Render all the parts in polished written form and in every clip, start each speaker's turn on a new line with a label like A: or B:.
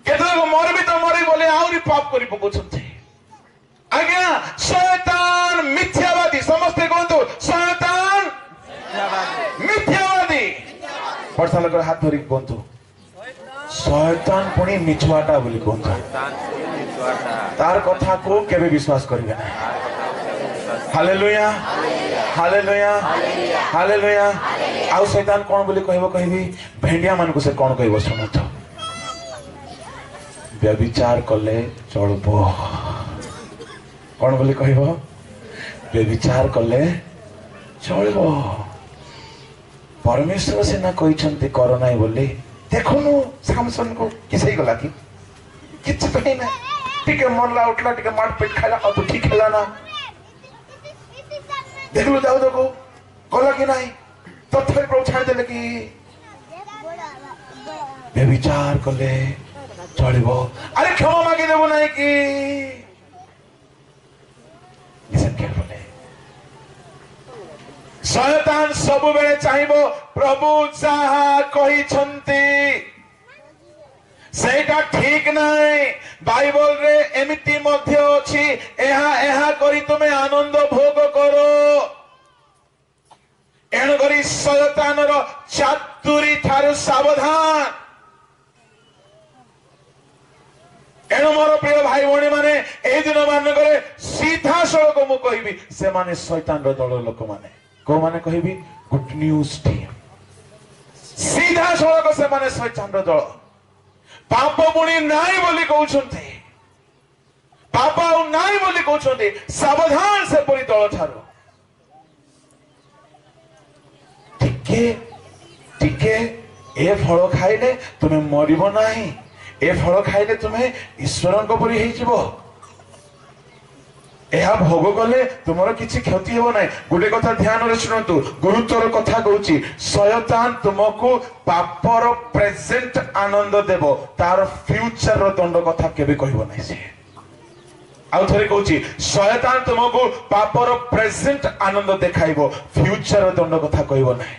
A: केतक मरबी तो मरबी बोले आउरी पाप करी पकाउछन्ते आज्ञा शैतान मिथ्यावादी समस्ते कहतु शैतान मिथ्यावादी वर्षा लोक हाथ धरी कहतु शैतान पुणी मिछुआटा बोली कहतु तार कथा को केबे विश्वास करिवे ना हालेलुया हालेलुया हालेलुया आउ शैतान कोन बोली कहबो कहबी भेंडिया मान को से कोन कहबो सुनो तो व्यभिचार कले चलबो कौन बोली कह व्यभिचार कले चलबो परमेश्वर सिना कहते कर ना बोली देखुनु सामसन को किस गला कि किछ तो ना टिके मरला उठला टिके मार पेट खाला तो ठीक है ना देखलु जाऊ देखो गला कि नहीं तथापि प्रभु छाड़ देले कि व्यभिचार कले चलबो अरे क्षमा मागी देबो नहीं कि शैतान सब बेले चाहिबो प्रभु जहा कही छंती सेटा ठीक नहीं बाइबल रे एमिति मध्य अछि एहा एहा करी तुमे आनंद भोग करो एण करी शैतान रो चातुरी थारु सावधान एणु मोर प्रिय भाई भौणी माने ए दिन मानकरे सीधा सड़क मु कहबी से माने शैतान रो दल लोक माने को माने कहबी गुड न्यूज टीम सीधा सड़क से माने शैतान रो दल पाप पुणी नाई बोली कहउछन्ते पाप नाई बोली कहउछन्ते सावधान से परि दल ठारो टिके ए फल खाइले तुमे मरिबो नाही ए फल खाइले तुम्हें ईश्वर परी हो भोग कले तुमर किसी क्षति हो ना गोटे कथा ध्यान रे शुणु गुरुत्वर कथा कहूची शैतान तुमको पापर प्रेजेंट आनंद देव तार फ्यूचर रो दंड कथा केबे कहबो नै से आउ थरे कहूची शैतान तुमको पापर प्रेजेंट आनंद देखाइबो फ्यूचर रो दंड कथा कहबो नै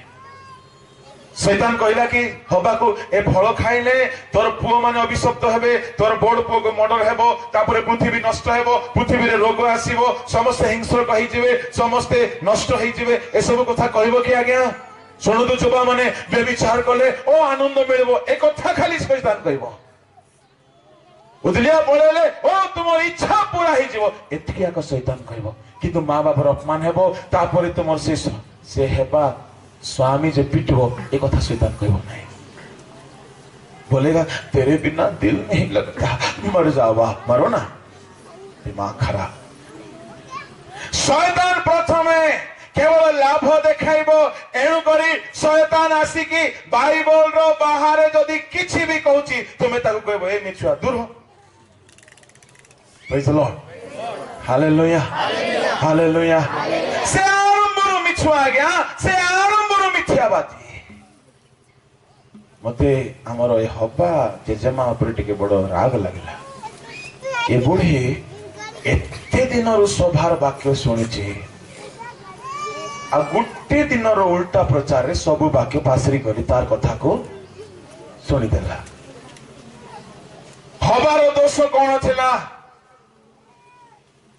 A: शैतान कहला कि हबा को ए फल खाइले तोर पुओ माने अभिशप्त हेबे तोर बड़ पुओ को मर्डर हेबो तापरे पृथ्वी नष्ट हेबो पृथ्वी रे रोग आसीबो समस्त हिंस्र कहि जिवे समस्त नष्ट होई जिवे ए सब कथा कहबो कि आज्ञा सुनु तो जुबा माने व्यभिचार कले ओ आनंद मिलबो ए कथा खाली शैतान कहबो उदलिया पळेले ओ तुमर इच्छा पूरा होई जिवो एतिकिया को शैतान कहबो किंतु मां बापर अपमान हेबो तापरे तुमर से हेबा स्वामी जे पिटबो एक कथा शैतान कहबो नहीं बोलेगा तेरे बिना दिल नहीं लगता मर जावा मरो ना दिमाग खराब शैतान प्रथमे केवल लाभ देखाइबो एणु करी शैतान आसिकी बाइबल रो बाहर जदी किछि भी कहूची तुमे ताको कहबो ए मिछुआ दूर हो praise the lord hallelujah hallelujah से आरंभरो मिछुआ गया से आरंभरो मिथ्यावादी मते हमर ए हब्बा जेजेमा ऊपर टिके बडो राग लागला ए बुढी एते दिनरो स्वभार वाक्य सुनिछि आ गुट्टे दिनरो उल्टा प्रचार रे सब वाक्य पासरी करी तार कथा को सुनि देला हबारो दोष कोन थिला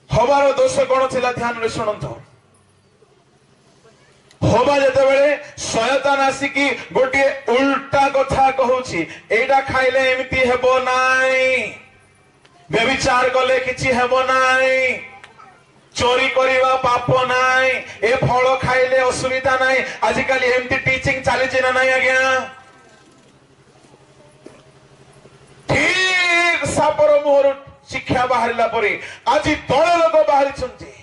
A: हबारो दोष कोन थिला ध्यान रे सुनंतो होबा जते बेले शयतान आसिकी गोटे उल्टा कथा कहूची एडा खाइले एमिति हेबो नाई व्यभिचार कले किछि हेबो नाई चोरी करिवा पाप नाई ए फल खाइले असुविधा नाई आजिकल एमिति टीचिंग चली छिना नाई आज्ञा ठीक सापर मोहर शिक्षा बाहरिला परी आज तळ लोक बाहरी छंती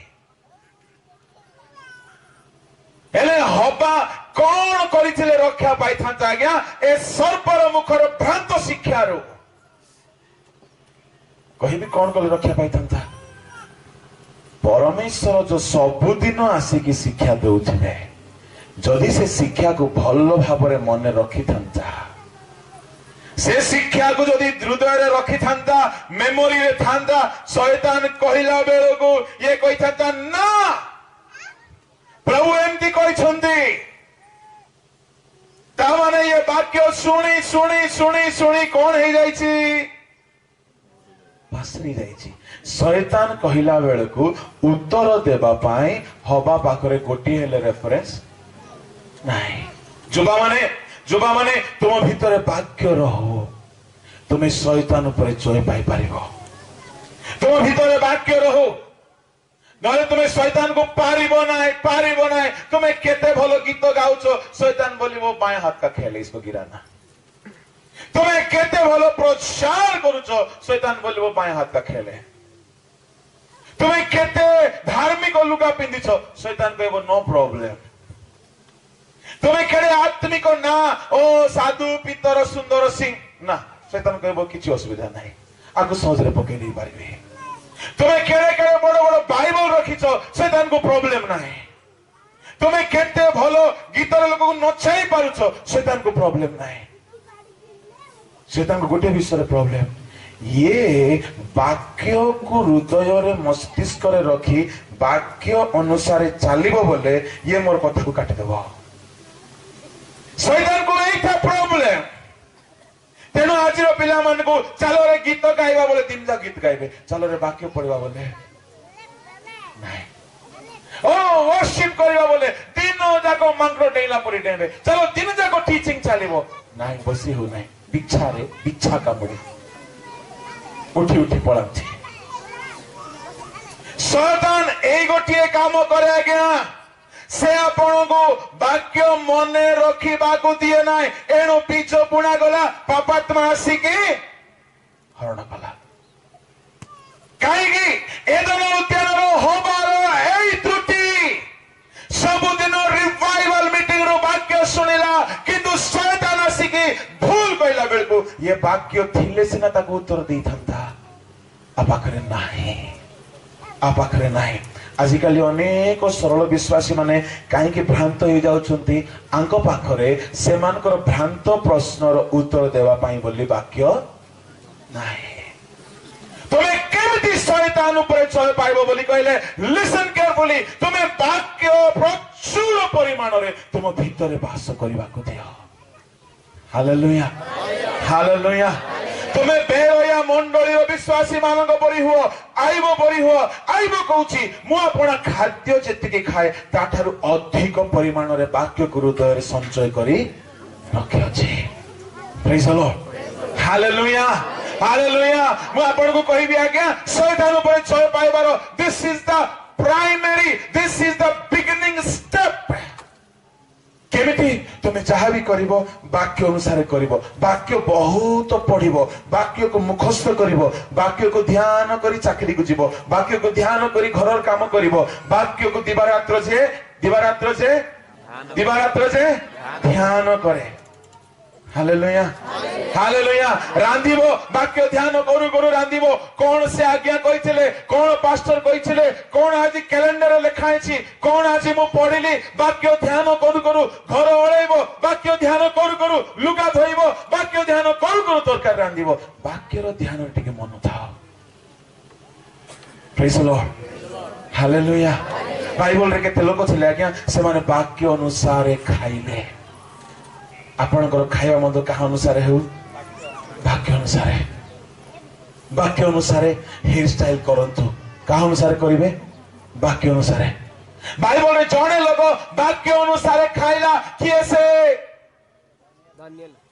A: हेले हबा कौन करिथिले रक्षा पाई थांता आज्ञा ए सर्पर मुखर भ्रांत शिक्षा रो कहिबी कौन कर रक्षा पाई थांता परमेश्वर जो सबुदिन आसिकी शिक्षा देउथिले जदि से शिक्षा को भल भाबरे मन रखि थांता से शिक्षा को जदि हृदय रे रखि थांता मेमोरी रे थांता शैतान कहिला बेलो को ये कहि थांता ना प्रभु एमती कहते तामाने ये वाक्य शुणी शुणी शुणी शुणी कौन हो जाइछि पासरी जाइछि शैतान कहिला बेले को उत्तर देबा पाए हवा पाखरे गोटी हेले रेफरेंस नाही जुबा माने तुम भीतर वाक्य रहो तुम्हें शैतान ऊपर जय पाई पारिबो तुम भीतर वाक्य रहो नले तुम्हें शैतान को पारिबो ना तुम्हें केते भलो गीत गाउछो शैतान बोलिबो बाएं हाथ का खेल इसको गिराना तुम्हें केते भलो प्रचार करूछो शैतान बोलिबो बाएं हाथ का खेल है तुम्हें केते धार्मिक लुगा पिंदिछो शैतान कहबो नो प्रॉब्लम तुम्हें केड़े आत्मिक ना ओ साधु पितर सुंदर सिंह ना शैतान कहबो किछि असुविधा नाही आगु सहजरे पके नहीं पारिबे तुम्हें केड़े केड़े बड़ बड़ बाइबल रखिछो शैतान को प्रॉब्लम नाही तुम्हें केते भलो गीतर लोक को नचाई पारुछो शैतान को प्रॉब्लम नाही शैतान को गोटे विषय प्रॉब्लम ये वाक्य को हृदय रे मस्तिष्क रे रखी वाक्य अनुसार चलिबो बोले ये मोर कथा को काटि देबो शैतान को एटा प्रॉब्लम तेणु आज पिला मान को चलो रे गीत गाइबा बोले दिन जा गीत गाइबे चलो रे वाक्य पढ़वा बोले नहीं ओ वर्शिप करबा बोले दिन जाको मंगरो डेला परि डेबे चलो दिन जाको टीचिंग चलिबो नाही बसी हो नाही बिच्छा कामुड़ी उठी उठी पड़ाती शैतान एई गोटिए काम करे आज्ञा से आपण को वाक्य मने रखिबा को दिए नाय एणु पीछो पुणा गला पापात्मा आसिकी हरण कला काईगी एदन उद्यान रो होबार एई त्रुटि सबुदिन रिवाइवल मीटिंग रो वाक्य सुनिला किंतु शैतान आसिकी भूल कहला बेल को ये वाक्य थिले सिना ताको उत्तर देई थांता आ पाखरे नाही आजिकाली अनेक सरल विश्वासी माने कहीं भ्रांत हो जाउछंती आंको पाखरे सेमानकर भ्रांत प्रश्नर उत्तर देवा पाई बोली वाक्य नाही तुम्हें केमिति शैतान ऊपर चल पाइबो बोली कहले लिसन केयरफुली तुम्हें वाक्य प्रचुर परिमाण रे तुम भीतर वास करबा को दियो हालेलुया हालेलुया तुम्हें बेरया मंडली विश्वासी मानक परि हुओ आइबो कहूची मु आपण खाद्य जेतिके खाए ताठारु अधिक परिमाण रे वाक्य को हृदय रे संचय करी रखे अछि praise the lord hallelujah hallelujah मु आपण को कहबी आज्ञा शैतान ऊपर जय पाइबार this is the beginning step केमिति तुम जहाँ भी करिवो वाक्य अनुसार करिवो वाक्य बहुत पढ़िवो वाक्य को मुखस्थ करिवो वाक्य को ध्यान करी चाकरी को जीवो वाक्य को ध्यान करी घरर काम करिवो वाक्य को दिवारात्र जे ध्यान करे हालेलुया हालेलुया रांधिबो वाक्य ध्यान करू करू रांधिबो कौन से आज्ञा कहिथिले कौन पास्टर कहिथिले कौन आज कैलेंडर लिखाई छी कौन आज मु पढ़िली वाक्य ध्यान करू करू घर ओळेबो वाक्य ध्यान करू करू लुगा धोइबो वाक्य ध्यान करू करू तरकारी रांधिबो वाक्यर ध्यान टिके मन थाओ praise the lord hallelujah Bible रे केते लोक थिले आज्ञा से माने वाक्य अनुसार खाइले आपणकर खाଇବା ମଧ୍ୟ କାହା ଅନୁସାରେ ହେଉ वाक्य अनुसार हेयर स्टाइल करंतु काहा अनुसार करिवे वाक्य अनुसार बाइबल रे जणे लोग वाक्य अनुसार खाइला किए से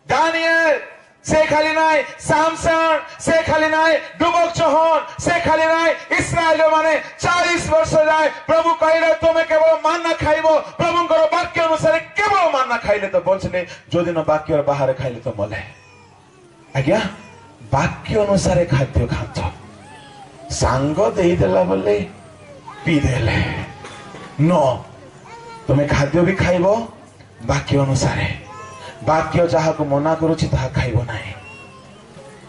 A: दानिएल से खाली नाय सामसन से खाली नाय डुबक चौहान से खाली नाय इस्राएल माने 40 वर्ष जाए प्रभु कहले तुमे केवल मानना खाइबो प्रभुଙ୍କର वाक्य अनुसार केवल मानना खाइले तो बचले जो दिन वाक्य बाहर खाइले तो मले आज्ञा वाक्य अनुसार खाद्य खातो सांग देई देला बोले पी देले नो तुमे खाद्य भी खाइबो वाक्य अनुसार वाक्य जहा को मना करूची ताहा खाइबो नाही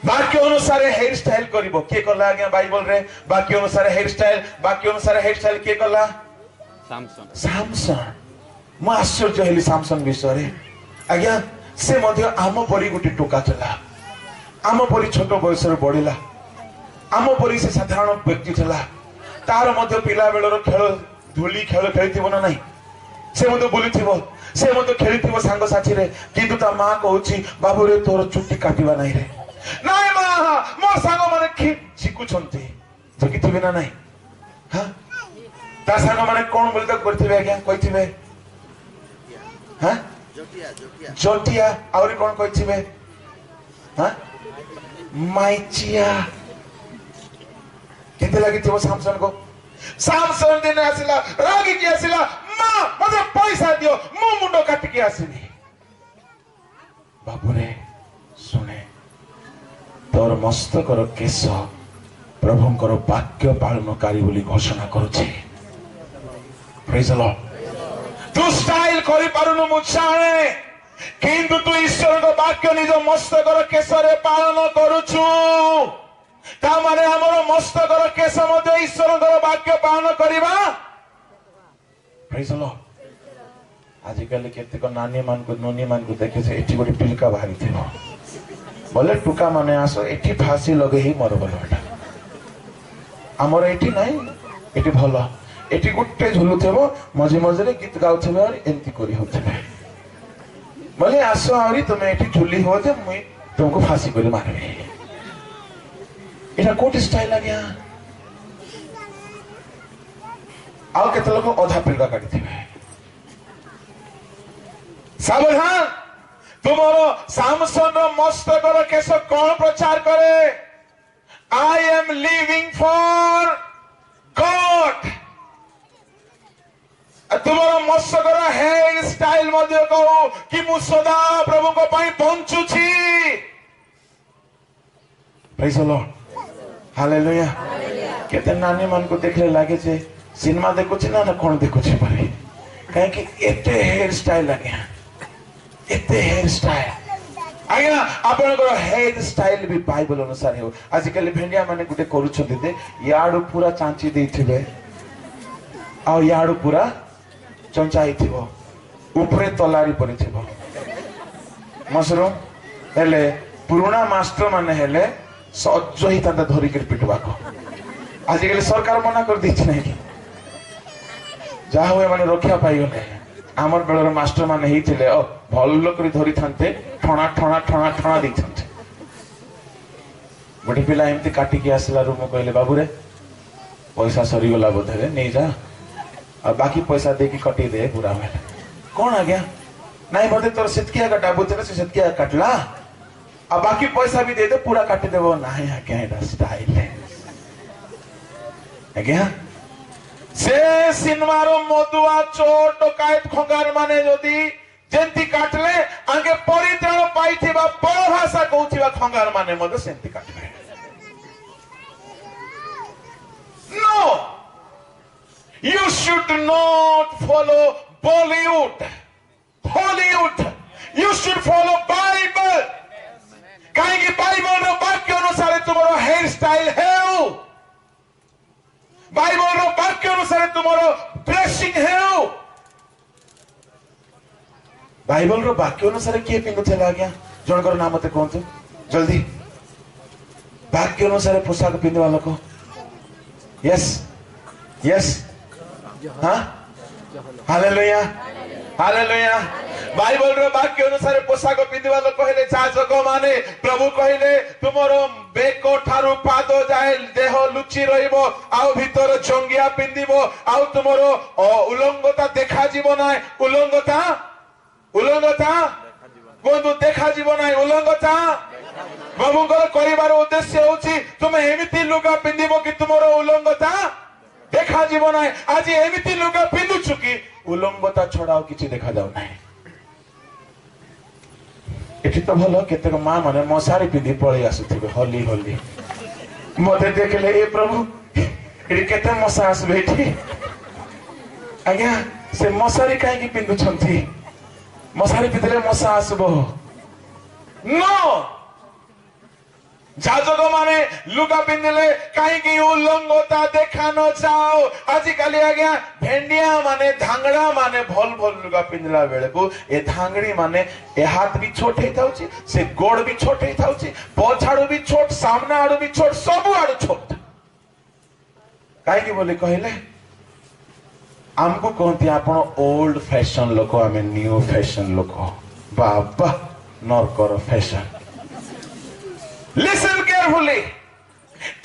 A: वाक्य अनुसार हेयर स्टाइल करिवो के कला आज्ञा बाइबल रे वाक्य अनुसार हेयर स्टाइल के कला सामसन म आश्चर्य हेली सामसन विषय रे आज्ञा से मध्य आम परी गुटी टोका चला आम परी छोट बयस रे बढ़िला आम परी से साधारण व्यक्ति चला तार मध्य पिला बेलर खेल धूली खेल खेलिथिबो ना नाही से मध्य बुलिथिबो से मध्य खेलिथिबो सांग साथी रे किंतु ता मां कहूची बाबू रे तोर चुट्टी काटिबा नाही रे नाय मां मो सांग माने झिकुछंती झिकिथिबे ना नहीं हां ता संग माने कोन बोली तो करथिबे आज्ञा कहिथिबे हां जोटिया और कोन कहिथिबे हां माइचिया केते लागि थिबो सामसन को सामसन दिन आसिला रागी की आसिला मां मते पैसा दियो मु मुंडो काट के आसिनी बाबूरे सुने तोर मस्तकर केश प्रभुंकर वाक्य पालनकारी बोली घोषणा करुछि प्रेज द लॉर्ड तू स्टाइल करि पारुनु मु जाने किंतु तू ईश्वर को वाक्य निज मस्तकर केशरे पालन करुछु ता माने हमर मस्तकर केश मध्ये ईश्वर को वाक्य पालन करिबा प्रेज द लॉर्ड आजिकल केतेक नानी मान को नोनी मान को देखे से एठी गोटी पिलका बाहरी थिबो बोले टुका माने आसो एठी फांसी लगे ही मर बोलटा हमर एठी नाही एठी भलो एठी गुट्टे झुलुथेबो मजे मजे रे गीत गाउथेबे और एंती करी होथेबे बोले आसो आरी तुम एठी झुली हो जे मुई तुमको फांसी करी मारबे एटा कोट स्टाइल आ गया आउ केते लोग अधा पिलका काटी थेबे सावधान तुम्हारो सामसन मस्तकर केश कौन प्रचार करे I am living for God तुम्हारो मस्तकर हेयर स्टाइल मध्ये कहू कि मु सदा प्रभु को पाई बंचुछि प्रेज द लॉर्ड हालेलुया केते नानी मन को देखले लागे छे सिनेमा देखुछि ना कोन देखुछि परे काहे कि एते हेयर स्टाइल लागे एते हेयर स्टाइल आज्ञा आपनकर हेयर स्टाइल भी बाइबल अनुसार हो आजिकल भेंडिया माने गुटे करूछथि दे याडू पूरा चांची देथिबे आ याडू पूरा चंचाई थिबो ऊपरे तलारी परि थिबो मशरूम हेले पुराना मास्टर माने हेले सज्ज ही तांता धरि के पिटबा को आजिकल सरकार मना कर दिछि नै कि जा होए माने रक्षा पाई गले आमर बेलर मास्टर माने ही थिले ओ भल्लो करी धरि थांते ठणा ठणा ठणा ठणा दै थांते गोटे पिला एमती काटी के आसला रूम कहले बाबू रे पैसा सरी गला बोधरे नै जा आ बाकी पैसा दे की कटी दे पूरा में कौन आ गया नहीं बोलते तोर सेतकिया काटा बोलते से सेतकिया काटला आ बाकी पैसा भी दे दे पूरा काट देबो नहीं आ क्या एटा स्टाइल है आज्ञा से सिनेमारो मधुआ चोर डकायत खंगार माने जदी जेंती काटले आगे परित्राण पाइथिबा बड़ भाषा कहउथिबा खंगार माने मधु सेंती काटले no you should not follow Bollywood Hollywood you should follow Bible काहे कि बाइबल रो वाक्य अनुसार तुम्हारो हेयर स्टाइल है बाइबल रो वाक्य अनुसार तुम्हारो ड्रेसिंग है बाइबल रो वाक्य अनुसार किए पिंगुथे लाग्या जनकर नाम मते कोंतु जल्दी वाक्य अनुसार पोशाक पिंदवा लोक यस यस हां हालेलुया हालेलुया बाइबल रो वाक्य अनुसार पोशाक पिंदवा लोक कहले जाजक माने प्रभु कहले तुमरो बेको ठारू पादो जाय देह लुचि रहिबो आउ भीतर जंगिया पिंदिबो आउ तुमरो उलंगता देखा जीवो नाय उलंगता कोंदु देखा जीवो नाय उलंगता प्रभुଙ୍କର କରିବାର ଉଦ୍ଦେଶ୍ୟ ହେଉଛି ତୁମେ ଏମିତି ଲୁଗା ପିନ୍ଧିବ କି ତୁମର ଉଲଙ୍ଗତା ଦେଖାଯିବ ନାହିଁ ଆଜି ଏମିତି ଲୁଗା ପିନ୍ଧୁଛୁ କି ଉଲଙ୍ଗତା ଛଡା ଆଉ କିଛି ଦେଖାଯାଉ ନାହିଁ ଏଠି ତ ଭଲ କେତେକ ମା ମାନେ ମଶାରୀ ପିନ୍ଧି ପଳେଇ ଆସୁଥିବେ ହୋଲି ହୋଲି ମତେ ଦେଖିଲେ ଏ ପ୍ରଭୁ ଏଠି କେତେ ମଶା ଆସିବେ ଏଠି ଆଜ୍ଞା ସେ ମଶାରୀ କାହିଁକି ପିନ୍ଧୁଛନ୍ତି ମଶାରୀ ପିନ୍ଧିଲେ ମଶା ଆସିବ नो जाजक माने लुगा पिंदिले कहीं की उलंगता देखा न जाओ आजिकल आज्ञा भेंडिया माने धांगड़ा माने भल भल लुगा पिंदिला बेले को ए धांगड़ी माने ए हाथ भी छोट हे थाउची से गोड़ भी छोट हे थाउची पछाड़ू भी छोट सामना आड़ू भी छोट सब आड़ू छोट काहे की बोले कहले हमको कहती आपण ओल्ड फैशन लोक आमे न्यू फैशन लोक बाबा नरकर फैशन Listen carefully.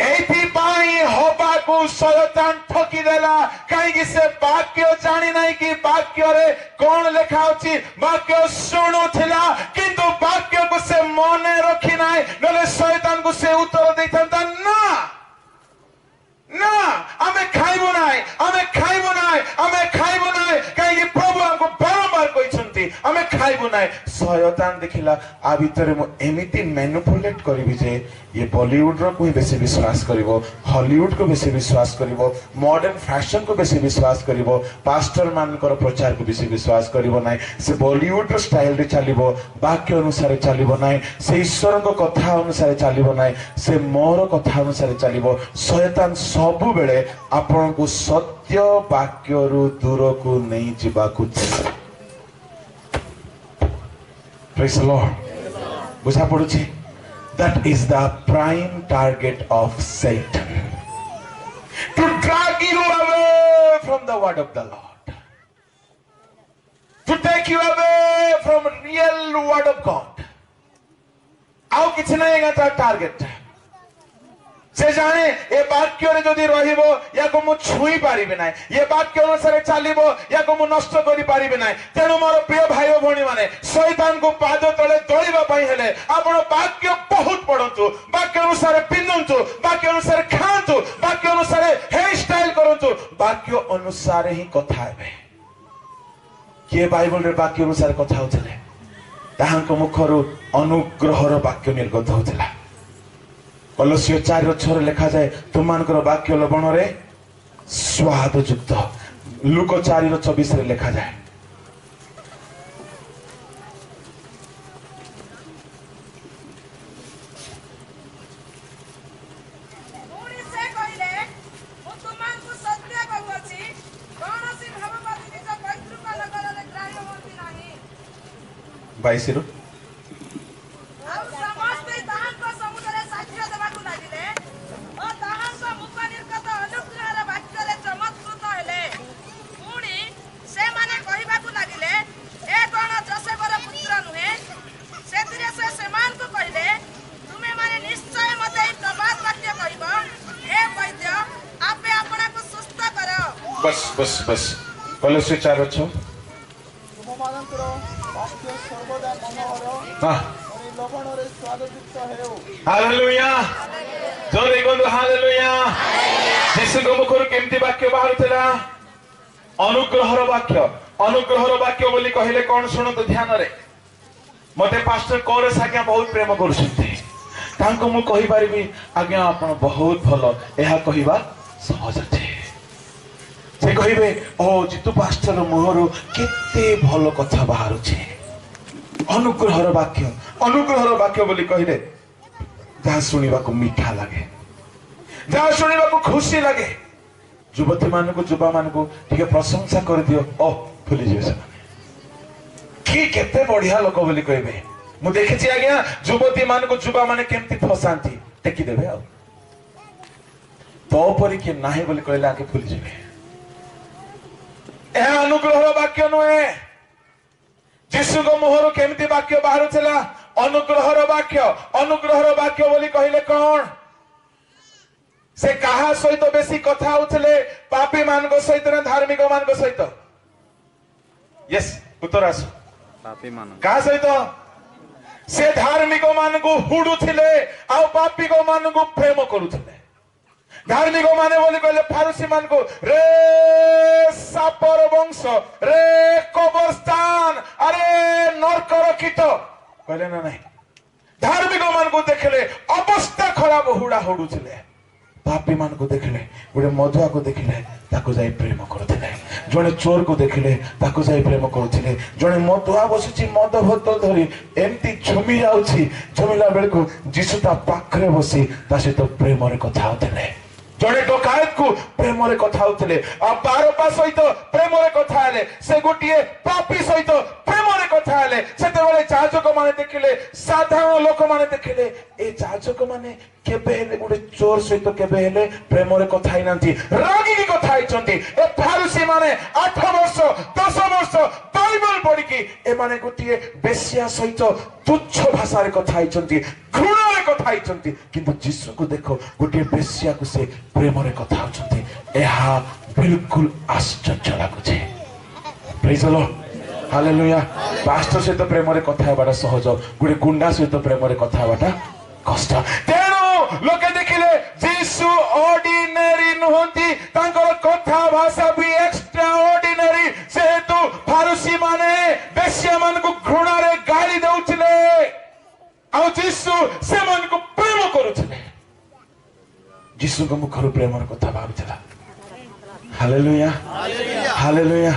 A: एथिपाई हवा को शयतान ठकी देला कहीं से वाक्य जानी नहीं कि वाक्य रे कौन लिखा अछि वाक्य सुनुथिला किंतु वाक्य को से मने रखी नाही नले शयतान को से उत्तर देथंता ना ना हमें खाइबो नाही हमें खाइबो नाही हमें खाइबो नाही कहीं प्रभु हमको बारंबार कहिसंती हमें खाइबो नाही शयतान देखिला आ भीतर मु एमिति मैनिपुलेट करबी जे ये बॉलीवुड रो कोई बेसी विश्वास करिवो हॉलीवुड को बेसी विश्वास करिवो मॉडर्न फैशन को बेसी विश्वास करिवो पास्टर मानकर प्रचार को बेसी विश्वास करिवो नाही से बॉलीवुड रो स्टाइल रे चलिवो वाक्य अनुसार चलिवो नाही से ईश्वर को कथा अनुसार चलिवो नाही से मोर कथा अनुसार चलिवो शयतान सब बेले आपन को सत्य वाक्य रु दूर को नहीं जिबा को प्रेज द लॉर्ड बुझा पड़ुछि that is the prime target of Satan to drag you away from the word of the Lord to take you away from real word of God आउ किछ नहीं का टारगेट से जाने ये वाक्य रे जदी रहिबो या को मु छुई पारिबे नै ये वाक्य अनुसार चलिबो या को मु नष्ट करि पारिबे नै तेनु मोर प्रिय भाई ओ भणी माने शैतान को पाद तळे दळिबा पई हेले आपण वाक्य बहुत पढंतु वाक्य अनुसार पिन्नंतु वाक्य अनुसार खांतु वाक्य अनुसार हेयर स्टाइल करंतु वाक्य अनुसार ही कथा हेबे के बाइबल रे वाक्य अनुसार कथा होतले ताहांको मुखरु अनुग्रहर वाक्य निर्गत होतला कलसियो 4:6 लिखा जाए तुमମାନଙ୍କର वाक्य लवण रे स्वाद युक्त लूक 4:24 रे लिखा जाए बाईस बस बस बस कलसियो 4:6 हालेलुया जोरे गोंदो हालेलुया यीशु को मुखर केमती वाक्य बाहरथिला अनुग्रहर वाक्य बोली कहिले कोन सुनो तो ध्यान रे मते पास्टर कोरे साग्या बहुत प्रेम करछथि तांको मु कहि परिबी आज्ञा आपण बहुत भलो एहा कहिबा सहज अछि से कहिबे ओ जितु पास्टर मोहरो केते भलो कथा बाहरु छे अनुग्रहर वाक्य बोली कहिले जहाँ सुनिबा को मीठा लगे जहाँ सुनिबा को खुशी लगे युवती मान को युवा मान को ठीक प्रशंसा कर दियो ओ भूली जे से की केते बढ़िया लोक बोली कहिबे मु देखिछि आज्ञा युवती मान को युवा माने केमती फसांती टेकी देबे आ तो परी के नाही बोली कहला के भूली जेबे ए अनुग्रहर वाक्य नुए यीशु को मोहर केमती वाक्य बाहर चला अनुग्रहर वाक्य बोली कहले कौन से कहा सहित बेसी कथा होतले पापी मान को सहित ना धार्मिक मान को सहित यस उत्तर आस
B: पापी मान
A: कहा सहित से धार्मिक मान को हुडुथिले आ पापी को मान को प्रेम करूथिले धार्मिक माने बोली कहले फारूसी मान को रे सापर वंश रे कब्रस्तान अरे नरकर कीट कहले ना नहीं धार्मिक मान को देखले अवस्था खराब हुडा हुडुथिले पापी मान को देखले गोटे मधुआ को देखले ताको जाई प्रेम करथिले जने चोर को देखले ताको जाई प्रेम करथिले जने मधुआ बसिछि मद बोतल धरी एमती झुमी जाउछि झुमिला बेल को जीसु ता पाखरे बसी ता सहित प्रेम रे कथा होतले जने डकायत को प्रेम रे कथा होतले आ बारपा सहित प्रेम रे कथा हेले से गोटिए पापी सहित प्रेम रे कथा हेले सेते बेले जाजक माने देखिले साधारण लोक माने देखिले ए जाजक माने केबे हेले गोटे चोर सहित केबे हेले प्रेम रे कथा ही नांती रागी की कथा हिचंती ए फारूसी माने 8 वर्ष 10 वर्ष बाइबल पढी की ए माने गोटिए बेसिया सहित तुच्छ भाषा रे कथा हिचंती घृणा घृणारे कथा होइचंती किंतु यीशु को देखो गोटे बेश्या को से प्रेम रे कथा होचंती एहा बिल्कुल आश्चर्य लागुछे praise the lord hallelujah pastor से तो प्रेम रे कथा हेबाटा सहज गोटे गुंडा से तो प्रेम रे कथा हेबाटा कष्ट तेणु लोके देखिले यीशु ऑर्डिनरी नहंती तांकर कथा भाषा भी एक्स्ट्रा ऑर्डिनरी सेतु फारूसी माने बेश्या मान को घृणा रे गाली दउथिले आ यीशु से मान को प्रेम करूथिले यीशु को मुखर प्रेम रे कथा बाबुथला हालेलुया हालेलुया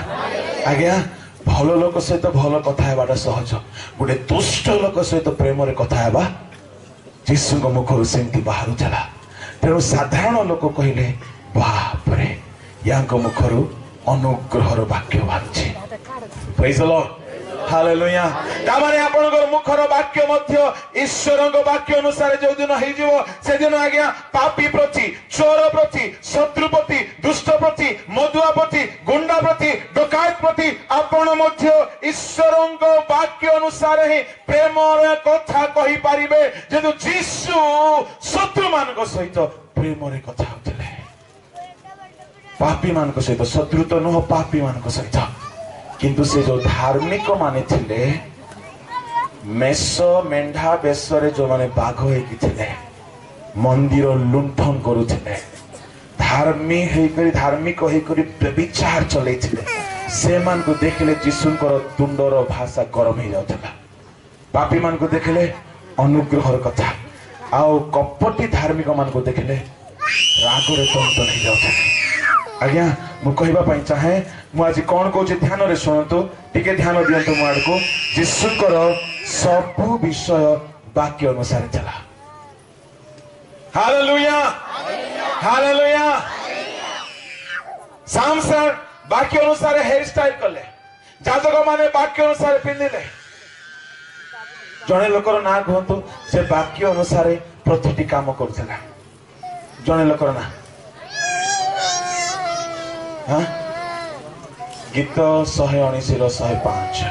A: आज्ञा भल लोक सहित भल कथा हेबाटा सहज गोटे दुष्ट लोक सहित प्रेम रे कथा हेबा यीशु को मुखर सेमती बाहर चला तेणु साधारण लोक कहले बाप रे यांको मुखर अनुग्रहर वाक्य बाहरुछि प्रेज द लॉर्ड हालेलुया तामाने आपनकर मुखर वाक्य मध्य ईश्वरक वाक्य अनुसार जो दिन हे जीवो से दिन आज्ञा पापी प्रति चोर प्रति शत्रु प्रति दुष्ट प्रति मधुआ प्रति गुंडा प्रति डकायत प्रति आपण मध्य ईश्वरक वाक्य अनुसार ही प्रेम रे कथा कहि पारिबे जेदु यीशु शत्रु मानक सहित प्रेम रे कथा होतले पापी मानक सहित शत्रु तो न पापी मानक सहित किंतु से जो धार्मिक माने थिले मेष मेंढा बेसरे जो माने बाघ हेकी थिले मंदिर लुंठन करुथिले धार्मिक हेकरी व्यभिचार चलैथिले से मान को देखले यीशुंकर तुंडर भाषा गरम हे जाउथला पापी मान को देखले अनुग्रहर कथा आउ कपटी धार्मिक मान को देखले रागरे तंतन हे जाउथला आज्ञा मु कहबा पई चाहे मु आज कोन कहूँ ध्यान रे सुनतु टिके ध्यान दियंतु मु आडको यीशुकर सब विषय वाक्य अनुसार चला हालेलुया हालेलुया सामसन वाक्य अनुसार हेयर स्टाइल करले जाजक माने वाक्य अनुसार पिंदिले जने लोकर ना कहंतु से वाक्य अनुसार प्रतिटी काम करथला जने लोकर ना हाँ गीत 119 105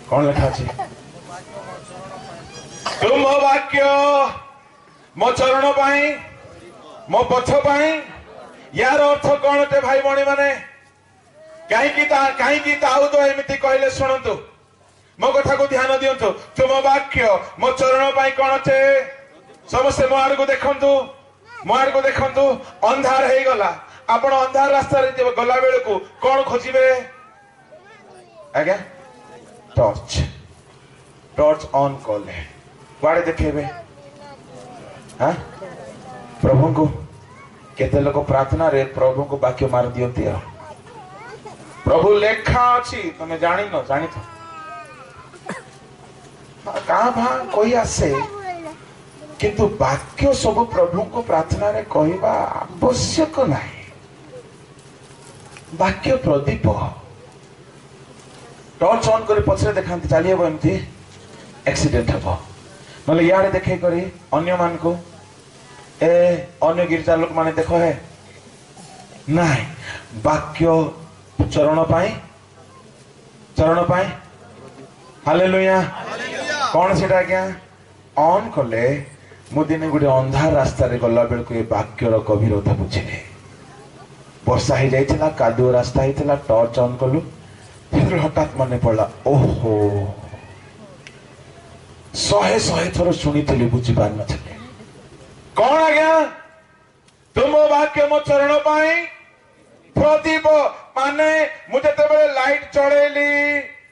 A: कौन लिखा अछि तुम वाक्य मो चरण पाई मो पथ पाई यार अर्थ कौन ते भाई भणी माने कहीं ताऊ तो एमिति कहले सुनंतु मो कथा को ध्यान दियंतु तुम वाक्य मो चरण पाई कौन ते समस्त मो आड़ को देखंतु अंधार हे गला आपण अंधार रास्ता रे गला बेले को कौन खोजिबे आज्ञा टॉर्च ऑन कले वाड़े देखेबे हाँ प्रभु को केते लोक प्रार्थना रे प्रभु को वाक्य मार दियंती प्रभु लेखा अछि तमे जानि न जानि तो कहाँ भा कोई आसे किंतु वाक्य सब प्रभु को प्रार्थना रे कहबा आवश्यक नाही वाक्य प्रदीप टॉर्च ऑन करे पछरे देखांती चली हेबो एमती एक्सीडेंट हेबो नले यारे देखे करी अन्य मान को ए अन्य गिरजा लोक माने देखो है नाही वाक्य चरण पाए हालेलुया कौन सेटा क्या ऑन कले मु दिने गुटे अंधार रास्ता रे गला बेल को ए वाक्यर गभीरता बुझिले वर्षा ही जाइथिला कादुओ रास्ता हिथिला टॉर्च ऑन कलु फिर हठात मने पड़ला ओहो 100 थर सुनिथिली बुझी पार नथिले कौन आ गया तुम वाक्य मो चरण पाई प्रदीप माने मुझे तो बड़े लाइट चढ़ेली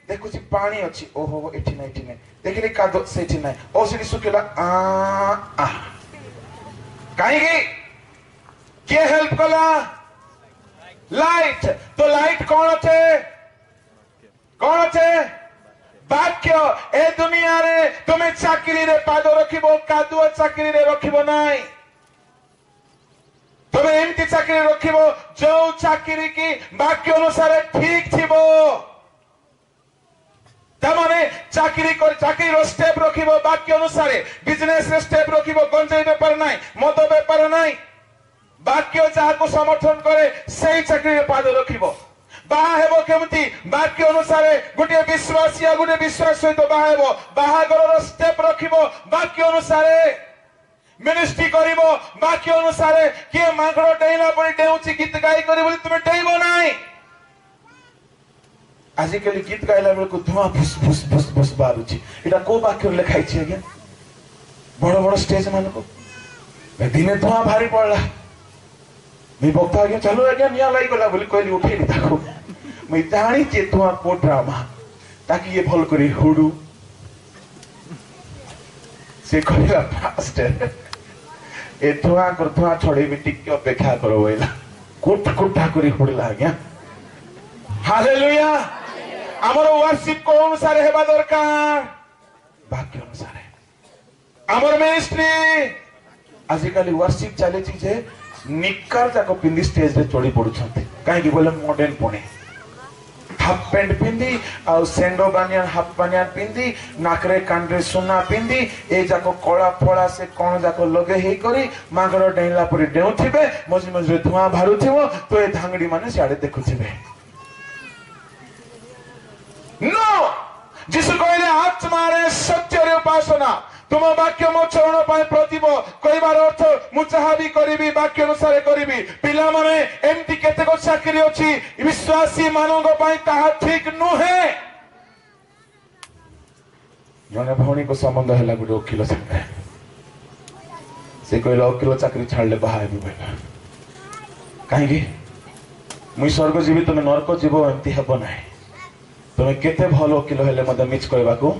A: देखुची पानी अच्छी ओहो एठी नहीं देखिली कादो सेठी नहीं ओ सेठी सुकेला आ काहे की के हेल्प कला लाइट तो लाइट कौन अच्छे वाक्य ए दुनिया रे तुम्हें चाकरी रे पाद रखिबो कादुओ चाकरी रे रखिबो नाही तुम्हें एमती चाकरी रखिबो जो चाकरी की वाक्य अनुसार ठीक थिबो तमाने चाकरी रो स्टेप रखिबो वाक्य अनुसार बिजनेस रे स्टेप रखिबो गंजाई बेपार नाही मद बेपार नाही वाक्य जहाँ को समर्थन करे सही चाकरी रे पाद रखिबो बाहा हेबो केमती वाक्य अनुसार गोटे विश्वासी गोटे विश्वास सहित बाहा हेबो बाहागर स्टेप रखिबो वाक्य अनुसार मिनिस्ट्री करिबो वाक्य अनुसार किए मांगड़ डेइला परि डेउची गीत गाई करी बोली तुमे डेइबो नाही आजिकली गीत गाइला बेल को धुआं फुस फुस फुस फुस बारुची एटा को वाक्य लिखाई छी आज्ञा बड़ बड़ स्टेज मान को दिने धुआं भारी पड़ला मैं बक्ता आज्ञा चलो आज्ञा निया लाई गला बोली कहली उठेली ताको मैं जानी जे धुआं को ड्रामा ताकि ये भल करी हुडू से कहला फास्ट ए धुआं छड़े भी टिके अपेक्षा करो बोला कुट कुटा करी हुडला आज्ञा हालेलुया हमर वर्शिप को अनुसार हेबा दरकार वाक्य अनुसार हमर मिनिस्ट्री आजिकली वर्शिप चले जे निकर जाको पिंदी स्टेज रे चढ़ी पड़ुछंती काहे कि बोले मॉडर्न पणे हाफ पैंट पिंदी आ सेंडो बानियान हाफ बानियान पिंदी नाकरे कांडरे सुना पिंदी ए जाको कला फळा से कोन जाको लगे हेई करी मागड़ डेइला परि डेउथिबे मझी मझी धुआं भारुथिबो तो ए धांगडी माने साडे देखुथिबे नो जिसु कहले आत्मारे सत्य रे उपासना तुम वाक्य मो चरण पाए प्रतिब कहबार अर्थ मु जहा भी करिबी वाक्य अनुसार करिबी पिला माने एमती केतेको चाकरी अछि विश्वासी मानव पाए ताहा ठीक नुहे जने भौणी को संबंध हैला गुडे वकील संगे से कहले वकील चाकरी छाड़ले बाहा हेबी बेला काहे कि मुई स्वर्ग जीवी तुम नरक जीव एमती हेबो नाही तुम केते भल वकील हेले मते मिछ कहबाकू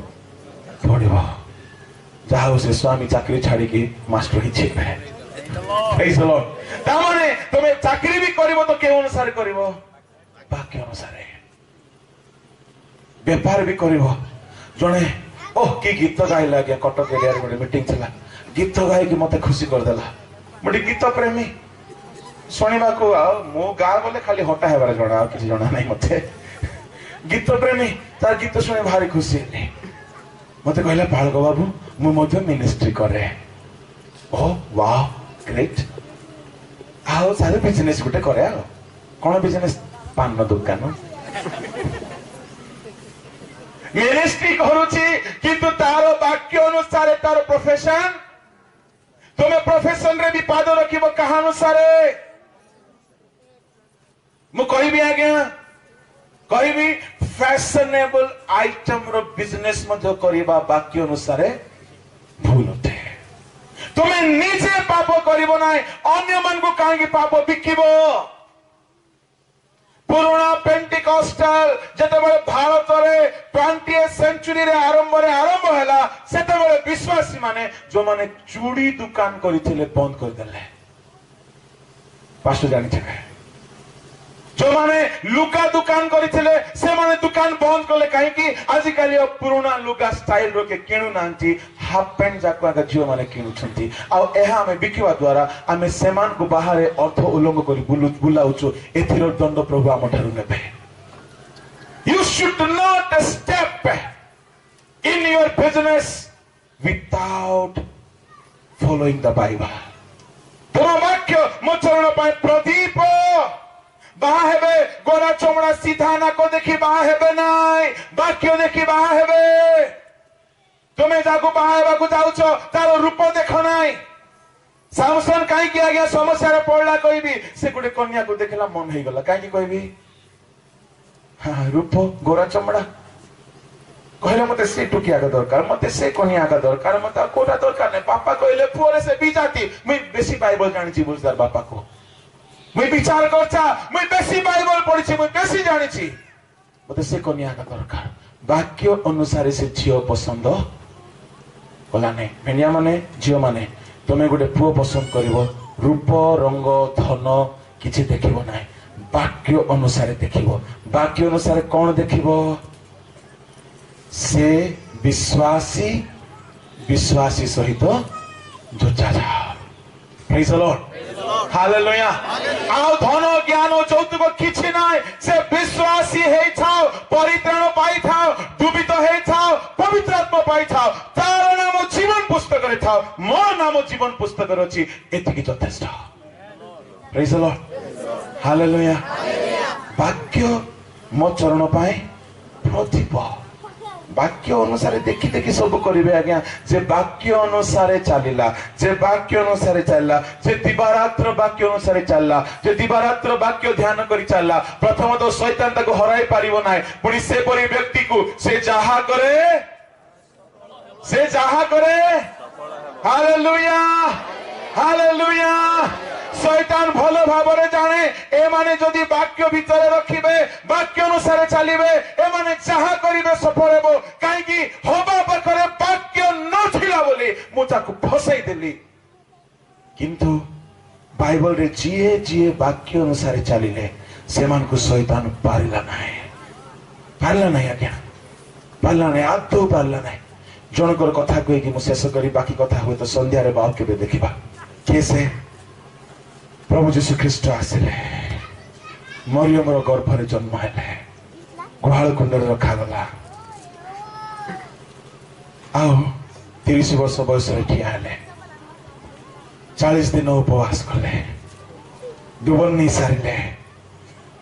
A: पड़िबो जाओ से स्वामी चाकरी छाड़ी की मास्टर ही छे प्रेज द लॉर्ड तामाने तुमे चाकरी भी करिवो तो के अनुसार करिवो वाक्य अनुसार व्यापार भी करिवो जने ओह की गीत गाइला गया कटक एरिया रे मीटिंग चला गीत गाई कि मते खुशी कर देला मोटी गीत प्रेमी सुनिबा को मो गा बोले खाली हटा हेबार जणा किछि जणा नै मते गीत प्रेमी तार गीत सुने भारी खुशी हेली मते कहला बाळग बाबू मु मध्य मिनिस्ट्री करे ओ वाओ ग्रेट आओ सारे बिजनेस गुटे करे आ कोन बिजनेस पान दुकान मिनिस्ट्री करूची किंतु तार वाक्य अनुसार तार प्रोफेशन तुमे प्रोफेशन रे भी पाद रखिबो कहा अनुसार मु कहबी आज्ञा कहबी फैशनेबल आइटम रो बिजनेस मध्य करिबा वाक्य अनुसार भूल होते तुम्हें निजे पाप करिबो नाही अन्य मन को काहे पाप बिकिबो पुराना पेंटिकॉस्टल जते बळे भारत रे 20th सेंचुरी रे आरंभ हैला सेते बळे विश्वासी माने जो माने चूड़ी दुकान करिथिले बंद कर देले पास्टर जानि छे जो माने लुगा दुकान करिथिले से माने दुकान बंद करले काहे कि आजि काली पुराना लुगा स्टाइल रो के किनु नांती हाफ पैंट जाको आगा जियो माने किनु छंती आ एहा हमें बिकिवा द्वारा हमें सेमान को बाहर अर्थ उल्लंघन करी बुलाउछु एथिरो दंड प्रभु हमठारु नेबे you should not step in your business without following the Bible तुम वाक्य मो चरण पाए प्रदीप बाहा हेबे गोरा चमड़ा सीधा ना को देखी बाहा हेबे नाय वाक्य देखी बाहा हेबे तुमे जाको बाहा हेबा को जाउछो तारो रूप देखो नाय सामसन काई कि आज्ञा समस्या रे पड़ला कहबी से गुटे कन्या को देखला मन हे गला काई कि कहबी हां रूप गोरा चमड़ा कहले मते से टुकिया का दरकार मते से कन्या का दरकार मते कोटा दरकार ने पापा कहले पुरे से बिजाती मैं बेसी बाइबल जानि छी बुझदार बापा को मैं विचार करता मैं बेसी बाइबल पढ़ी मैं बेसी जानी मत से कन्या का दरकार वाक्य अनुसार से झील पसंद कला नहीं मेनिया माने झील माने तुम्हें गोटे पुओ पसंद कर रूप रंग धन किसी देखिबो ना वाक्य अनुसार देखिबो वाक्य अनुसार कौन देखिबो से विश्वासी विश्वासी सहित जोचा जा प्रेज द लॉर्ड हालेलुया आउ धन ज्ञान जौतुक किछि नाय से विश्वासी हेई थाओ परित्राण पाई थाओ दुबित हेई थाओ पवित्र आत्मा पाई थाओ तार नाम जीवन पुस्तक रे थाओ मोर नाम जीवन पुस्तक रे अछि एतिकी यथेष्ट प्रेज द लॉर्ड हालेलुया वाक्य मो चरण पाए प्रदीप वाक्य अनुसार देखी देखी सब करेंगे आज्ञा जे वाक्य अनुसार चलला जे वाक्य अनुसार चलला जे दिवारात्र वाक्य अनुसार चलला जे दिवारात्र वाक्य ध्यान करी चलला प्रथम तो शैतान ताको हराई पारिबो नाही पुनी से परि व्यक्ति को से जहा करे हालेलुया हालेलुया शैतान भलो भावरे जाने ए माने जदि वाक्य भितर रखिबे वाक्य अनुसार चलिबे ए माने जहा करिबे सफल हेबो काहे कि होबा पाखरे वाक्य नथिला बोली मु ताकू फसाई देली किंतु बाइबल रे जीए वाक्य अनुसार चलिले सेमान को शैतान पारिला नाही आज्ञा पारिला नाही आदौ पारिला नाही जनकर कथा कहि कि मु शेष करी बाकी कथा होय तो संध्या रे बाप केबे देखिबा केसे प्रभु जीशु ख्रीष्ट आसिले मरियम गर्भरे जन्म हेले गुहाल कुंडे रखागला आओ 30 वर्ष बयस ठिया हेले 40 दिन उपवास कले दुबन नहीं सारे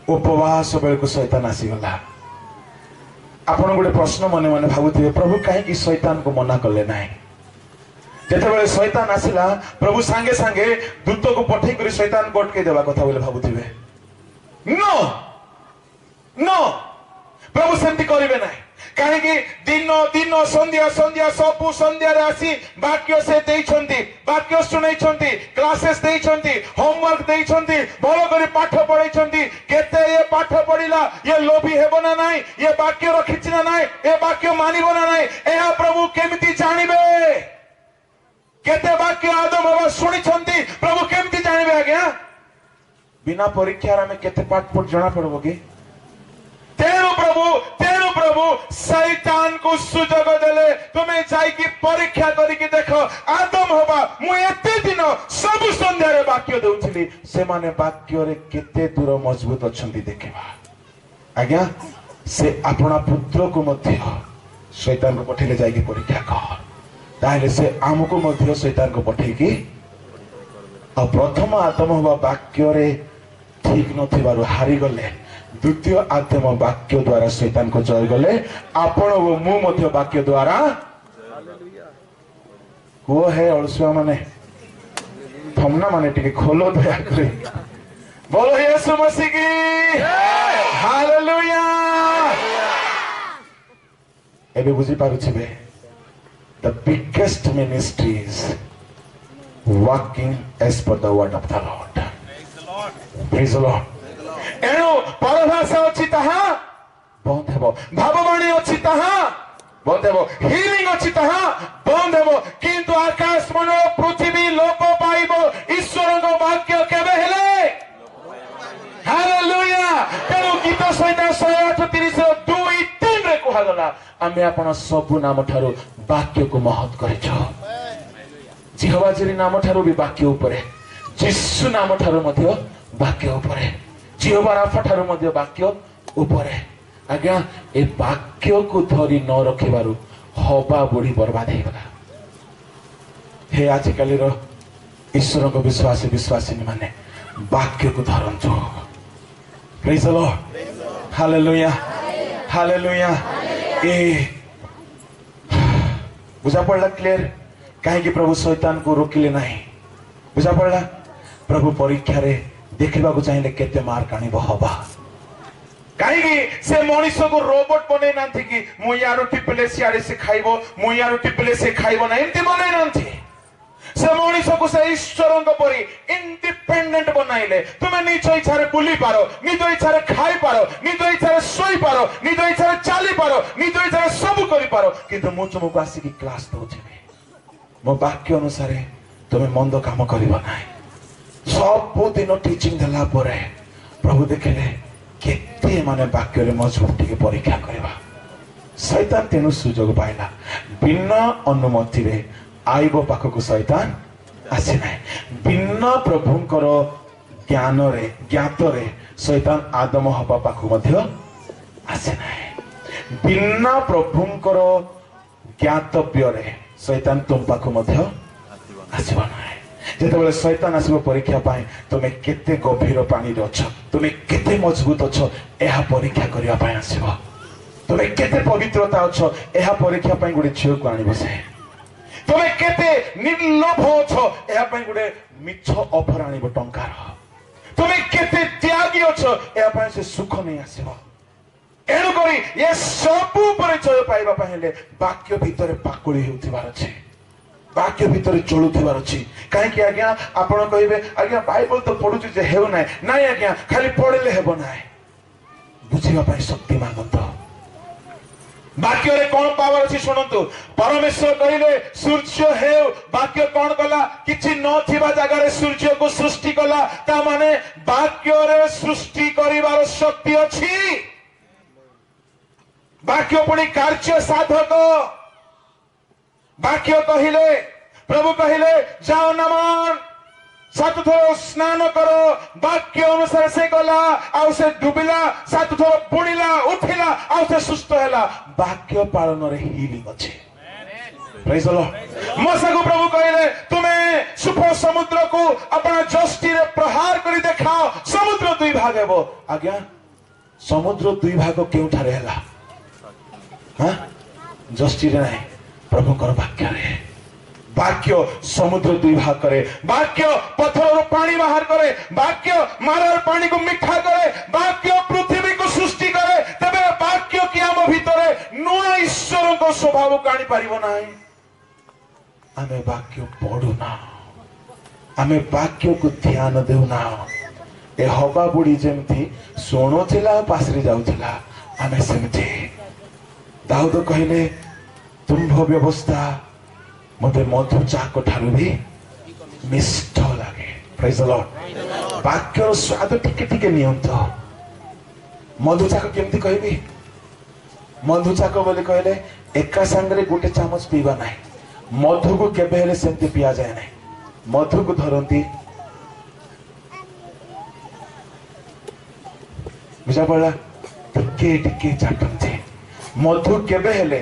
A: उपवास बेल को शैतान आसीगला आपण गोटे प्रश्न मने मने भावुथिबे प्रभु कहीं शैतान को मना कले नाही जेतेबेले शैतान आसिला प्रभु सांगे सांगे दूत को पठै करी शैतान को अटके देवा कथा बोले भाबुथिबे नो नो प्रभु सेमती करिवे नाही काहे कि दिन दिन संध्या संध्या सबु संध्या रे आसी वाक्य से देइछंती वाक्य सुनाइछंती क्लासेस देइछंती होमवर्क देइछंती भलो करी पाठ पढाइछंती केते ये पाठ पढिला ये लोभी हेबो ना नाही ये वाक्य रखिछि ना नाही ए वाक्य मानिबो ना नाही एहा प्रभु केमिति जानिबे केते वाक्य आदम बाबा सुनी छंती प्रभु केमती जानिबे आज्ञा बिना परीक्षा में केते पाठ पढ़ जाना पड़बो कि तेरो प्रभु शैतान को सुजोग देले तुम्हें जाई की परीक्षा करी की देखो आदम होबा मु एते दिन सब संध्या रे वाक्य देउछली से माने वाक्य रे केते दूर मजबूत अछंती देखिबा आज्ञा से अपना पुत्र को मध्य शैतान को पठेले जाई की परीक्षा कर ताहले से आमको मध्य शैतान को पठे की और प्रथम आदम होबा वाक्य रे ठीक नथिबारु हारि गले द्वितीय आदम वाक्य द्वारा शैतान को जय गले आपण वो मु मध्य वाक्य द्वारा वो है अलसुआ माने थमना माने टिके खोलो दया करे बोलो यीशु मसीह की हालेलुया एबे बुझी पारु छिबे the biggest ministry is working as per the word of the Lord. Praise the Lord. एनो परभाषा अछि तहा बंद हेबो भाववाणी अछि तहा बंद हेबो हीलिंग अछि तहा बंद हेबो किंतु आकाश मंडल पृथ्वी लोप पाइबो ईश्वरक वाक्य केबे हेले हालेलुया तेनु गीत सहित 138:2-3 रे कहगला आमे आपण सब नाम ठारो वाक्य को महत करिछो जिहोवा जिरी नाम ठारो भी वाक्य ऊपरे यीशु नाम ठारो मध्य वाक्य ऊपरे जिहोवा राफा ठारो मध्य वाक्य ऊपरे आज्ञा ए वाक्य को धरी न रखिबारु हबा बुढ़ी बर्बाद हे गला हे आज काली रो ईश्वर को विश्वासी माने वाक्य को धरंतु praise the lord hallelujah hallelujah ए बुझा पड़ला क्लियर कहीं प्रभु शैतान को रोकिले नहीं बुझा पड़ला प्रभु परीक्षा रे देखा चाहिए केते मार्क आनिबो हबा कहीं से मनीष को रोबोट बने ना कि मु यार टिपले सियाड़े से खाइबो मु यार टिपले से खाइबो ना एमती बने ना से मनीष को से ईश्वर परी इंडिपेंडेंट बनाइले तुम्हें निज इच्छा बुली पारो निज इच्छा खाई पारो निज इच्छा सोई पारो निज इच्छा चली पारो निज इच्छा सब करि पारो किंतु मु तुमको आसिक क्लास दउछिबे मो वाक्य अनुसार तुम्हें मंद काम करिबो नाही सब दिन टीचिंग देला परे प्रभु देखले केते माने वाक्य रे मजबूत के परीक्षा करबा शैतान तेनु सुजोग पाइला बिना अनुमति रे आइबो पाखको शैतान आसे नाही बिना प्रभुंकर ज्ञान रे ज्ञात रे शैतान आदम हबा पाखको मध्य आसे नाही बिना प्रभुंकर ज्ञातव्य रे शैतान तुम पाखको मध्य आसीबा नाही ଯେତେବେଳେ ଶୈତାନ ଆସିବ ପରୀକ୍ଷା ପାଇଁ ତୁମେ କେତେ ଗଭୀର ପାଣିରେ ଅଛ, ତୁମେ କେତେ ମଜବୁତ ଅଛ ଏହା ପରୀକ୍ଷା କରିବା ପାଇଁ ଆସିବ। ତୁମେ କେତେ ପବିତ୍ରତା ଅଛ ଏହା ପରୀକ୍ଷା ପାଇଁ ଗୋଟେ ଝିଅକୁ ଆଣିବ ସେ। ତୁମେ କେତେ ନିର୍ଲୋଭ ଅଛ ଏହା ପାଇଁ ଗୋଟେ ମିଛ ଅଫର ଆଣିବ ଟଙ୍କାର। ତୁମେ କେତେ ତ୍ୟାଗୀ ଅଛ ଏହା ପାଇଁ ସେ ସୁଖ ନେଇ ଆସିବ। ଏଣୁକରି ଏ ସବୁ ପରିଚୟ ପାଇବା ପାଇଁ ହେଲେ ବାକ୍ୟ ଭିତରେ ପାକୁଳି ହେଉଥିବାର ଅଛି, ବାକ୍ୟ ଭିତରେ ଚଳୁଥିବାର ଅଛି। କାହିଁକି ଆଜ୍ଞା ଆପଣ କହିବେ ଆଜ୍ଞା ବାଇବଲ ତ ପଢୁଛି ଯେ ହେଉନାହିଁ। ନାଇଁ ଆଜ୍ଞା, ଖାଲି ପଢିଲେ ହେବ ନାହିଁ, ବୁଝିବା ପାଇଁ ଶକ୍ତି ମାଗନ୍ତୁ। ବାକ୍ୟରେ କଣ ପାୱାର ଅଛି ଶୁଣନ୍ତୁ। ପରମେଶ୍ୱର କହିଲେ ସୂର୍ଯ୍ୟ ହେଉ, ବାକ୍ୟ କଣ କଲା? କିଛି ନଥିବା ଜାଗାରେ ସୂର୍ଯ୍ୟକୁ ସୃଷ୍ଟି କଲା। ତା ମାନେ ବାକ୍ୟରେ ସୃଷ୍ଟି କରିବାର ଶକ୍ତି ଅଛି। ବାକ୍ୟ ପୁଣି କାର୍ଯ୍ୟ ସାଧକ। ବାକ୍ୟ କହିଲେ, ପ୍ରଭୁ କହିଲେ ଯାଅ ନାମାନ 7 ଥର ସ୍ନାନ କର। ବାକ୍ୟ ଅନୁସାରେ ସେ ଗଲା, ଆଉ ସେ ଡୁବିଲା, 7 ଥର ବୁଣିଲା, ଉଠିଲା, ଆଉ ସେ ସୁସ୍ଥ ହେଲା। ବାକ୍ୟ ପାଳନରେ ହିଲିଂ ଅଛି। ପ୍ରେଜ୍ ଦ ଲର୍ଡ। ମୋଶେକୁ ପ୍ରଭୁ କହିଲେ ତୁମେ ସୁଫ ସମୁଦ୍ରକୁ ଆପଣ ଯଷ୍ଟିରେ ପ୍ରହାର କରି ଦେଖାଅ, ସମୁଦ୍ର 2 ଭାଗ ହେବ। ଆଜ୍ଞା ସମୁଦ୍ର 2 ଭାଗ କେଉଁଠାରେ ହେଲା? ଯଷ୍ଟିରେ ନାହିଁ, ପ୍ରଭୁଙ୍କର ବାକ୍ୟରେ। ବାକ୍ୟ ସମୁଦ୍ର 2 ଭାଗ କରେ। ବାକ୍ୟ ପଥରରୁ ପାଣି ବାହାର କରେ। ବାକ୍ୟ ମାରାର ପାଣିକୁ ମିଠା କରେ। ବାକ୍ୟ ପୃଥିବୀକୁ ସୃଷ୍ଟି କରେ। ତେବେ ବାକ୍ୟ କି ଆମ ଭିତରେ ନୂଆ ଈଶ୍ୱରଙ୍କ ସ୍ୱଭାବକୁ ଆଣିପାରିବ ନାହିଁ। ଆମେ ବାକ୍ୟ ପଢୁନା, ଆମେ ବାକ୍ୟକୁ ଧ୍ୟାନ ଦେଉନା। ଏ ହବା ବୁଢୀ ଯେମିତି ଶୁଣୁଥିଲା ପାଶରି ଯାଉଥିଲା, ଆମେ ସେମିତି। ଦାଉଦ କହିଲେ ତୁମ୍ଭ ବ୍ୟବସ୍ଥା ମତେ ମଧୁ ଚାକ ଠାରୁ ବି ମିଷ୍ଟ ଲାଗେ। ପ୍ରେଜ୍ ଦ ଲର୍ଡ। ବାକ୍ୟର ସ୍ୱାଦ ଟିକେ ଟିକେ ନିଅନ୍ତୁ। ମଧୁ ଚାକ କେମିତି କହିବି? ମଧୁ ଚାକ ବୋଲି କହିଲେ ଏକା ସାଙ୍ଗରେ ଗୋଟେ ଚାମଚ ପିଇବା ନାହିଁ। ମଧୁକୁ କେବେ ହେଲେ ସେମିତି ପିଆଯାଏ ନାହିଁ। ମଧୁକୁ ଧରନ୍ତି, ବୁଝା ପଡିଲା, ଟିକେ ଟିକେ ଚାଟନ୍ତି। ମଧୁ କେବେ ହେଲେ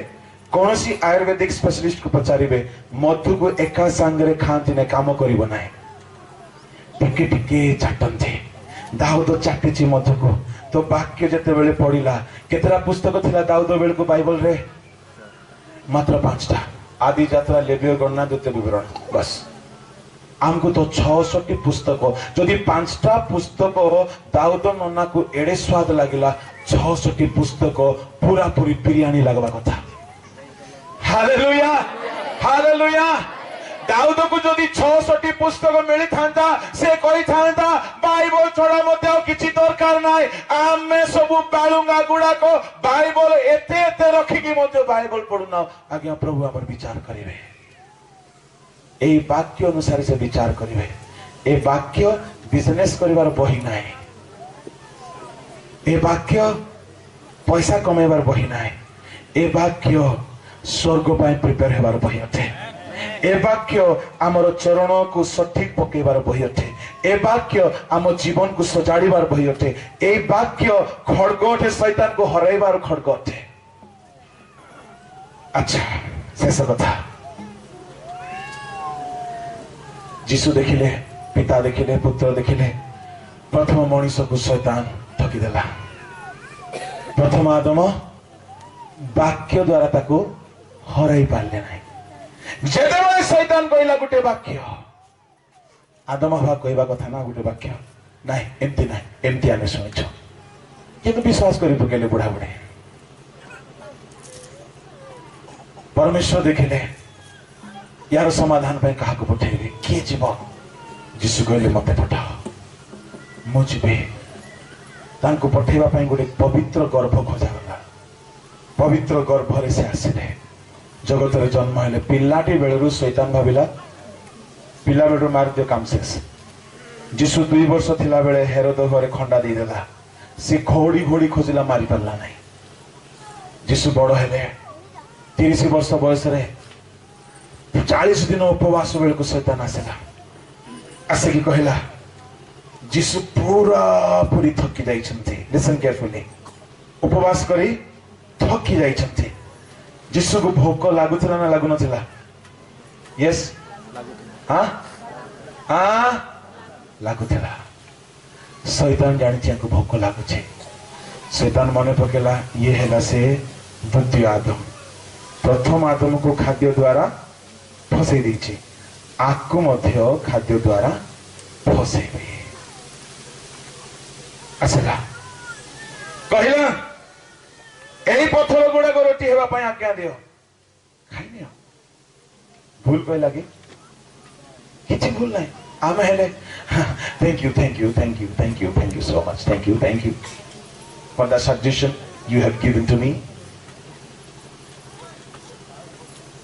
A: କୌଣସି ଆୟୁର୍ବେଦିକ ସ୍ପେଶାଲିଷ୍ଟ କୁ ପଚାରିବେ, ମଧୁକୁ ଏକା ସାଙ୍ଗରେ ଖାଆନ୍ତି ନାହିଁ, କାମ କରିବ ନାହିଁ, ଟିକେ ଟିକେ ଚାଟନ୍ତି। ଦାଉଦ ଚାଟିଛି ମଧୁକୁ। ତ ବାକ୍ୟ ଯେତେବେଳେ ପଢିଲା, କେତେଟା ପୁସ୍ତକ ଥିଲା ଦାଉଦ ବେଳକୁ ବାଇବଲରେ? ମାତ୍ର 5ଟା। आदि यात्रा लेवीय गणना द्वितीय विवरण बस। आमको तो 66 पुस्तक जदि 5टा पुस्तक दाऊद नन्ना को एडे स्वाद लगिला 66 पुस्तक पूरा पूरी बिरयानी लगवा कथा। Hallelujah hallelujah. दाऊद को जदि 66 पुस्तक मिली था से कही था बाइबल छड़ा मते किछि दरकार नाय। आमे सब बालुंगा गुड़ा को बाइबल एते एते रखिकी मते बाइबल पढुना। आज्ञा प्रभु हमर विचार करिवे, ए वाक्य अनुसार से विचार करिवे। ए वाक्य बिजनेस करिवार बही नाय, ए वाक्य पैसा कमेबार बही नाय, ए वाक्य स्वर्ग पाए प्रिपेयर हेबार बही अथे। ए वाक्य आमर चरण को सठिक पकेबार बही अटे। ए वाक्य आम जीवन को सजाड़ीबार बही अटे। ए वाक्य खड़ग अटे, शैतान को हराइबार खड़ग अटे। अच्छा शेष कथा, जीशु देखिले, पिता देखिले, पुत्र देखिले। प्रथम मनीष को शैतान ठकीदेला। प्रथम आदम वाक्य द्वारा ताको हराई पारले नहीं। जेतेबेले शैतान कहला गुटे वाक्य, आदम हवा कहवा कथा ना गुटे वाक्य नहीं, एमती नहीं, एमती आमे शुणिछ किंतु विश्वास करि पकेले बुढ़ा बुढ़े। परमेश्वर देखिले यार समाधान पे कहा को पठेबे, किए जीव? जीशु कहले मते पठाओ, मु जीवे। तांको पठेबा पई गुटे पवित्र गर्भ खोजा गला। पवित्र गर्भरे से आसिले, जगत रे जन्म हेले। पिलाटी बेलरू शैतान भाविला पिला बेलू मार दियो काम शेष। जीशु 2 वर्ष थिला बेले हेरोद घरे खंडा दे देला। से घोड़ी घोड़ी खोजिला मारी पारला नहीं। जीशु बड़ हेले 30 वर्ष बयस रे 40 दिन उपवास बेल को शैतान आसेला। आसिकी कहला जीशु पूरा पूरी थकी जाइछंती। लिसन केयरफुली, उपवास करी थकी जाइछंती। जीशु को भोक लागुला ना लागु नथिला? यस हाँ हाँ लगुला शैतान जानी भोक लगुचे शैतान मन पकेला ये है से द्वितीय आदम प्रथम आदम को खाद्य द्वारा फसई देछि आकु मध्य खाद्य द्वारा फसैबे आसला कहला एही पत्थर गुड़ाक रोटी हेबा पई आज्ञा दियो खाई नियो भूल कह लगे किसी भूल नहीं आम हेले thank you thank you thank you thank you thank you so much thank you for the suggestion you have given to me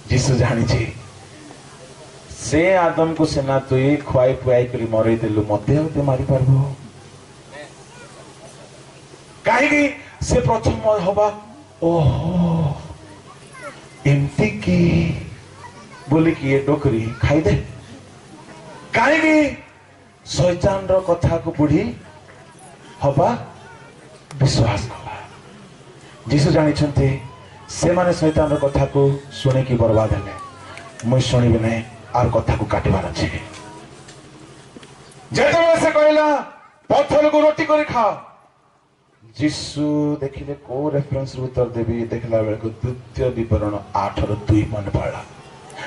A: जीसु जानी छी से आदम को सेना तो ये खुआई पुआई करी मरे देलु मते होते मारी पारबो काहेकि से प्रथम होबा ओहो एमती की बोली कि ये टोकरी खाई दे काहेकि शैतान रो कथा को बुढ़ी हवा विश्वास कला जीसु जानी छंते से माने शैतान रो कथा को सुने की बर्बाद हेले मुई सुनिबे नहीं आर कथा को काटिबार अछि जेतबे से कहला पत्थर को रोटी कर खाओ जीसु देखिले को रेफरेंस उत्तर देवी देखला बेले को द्वितीय विवरण 8:2 मन पड़ा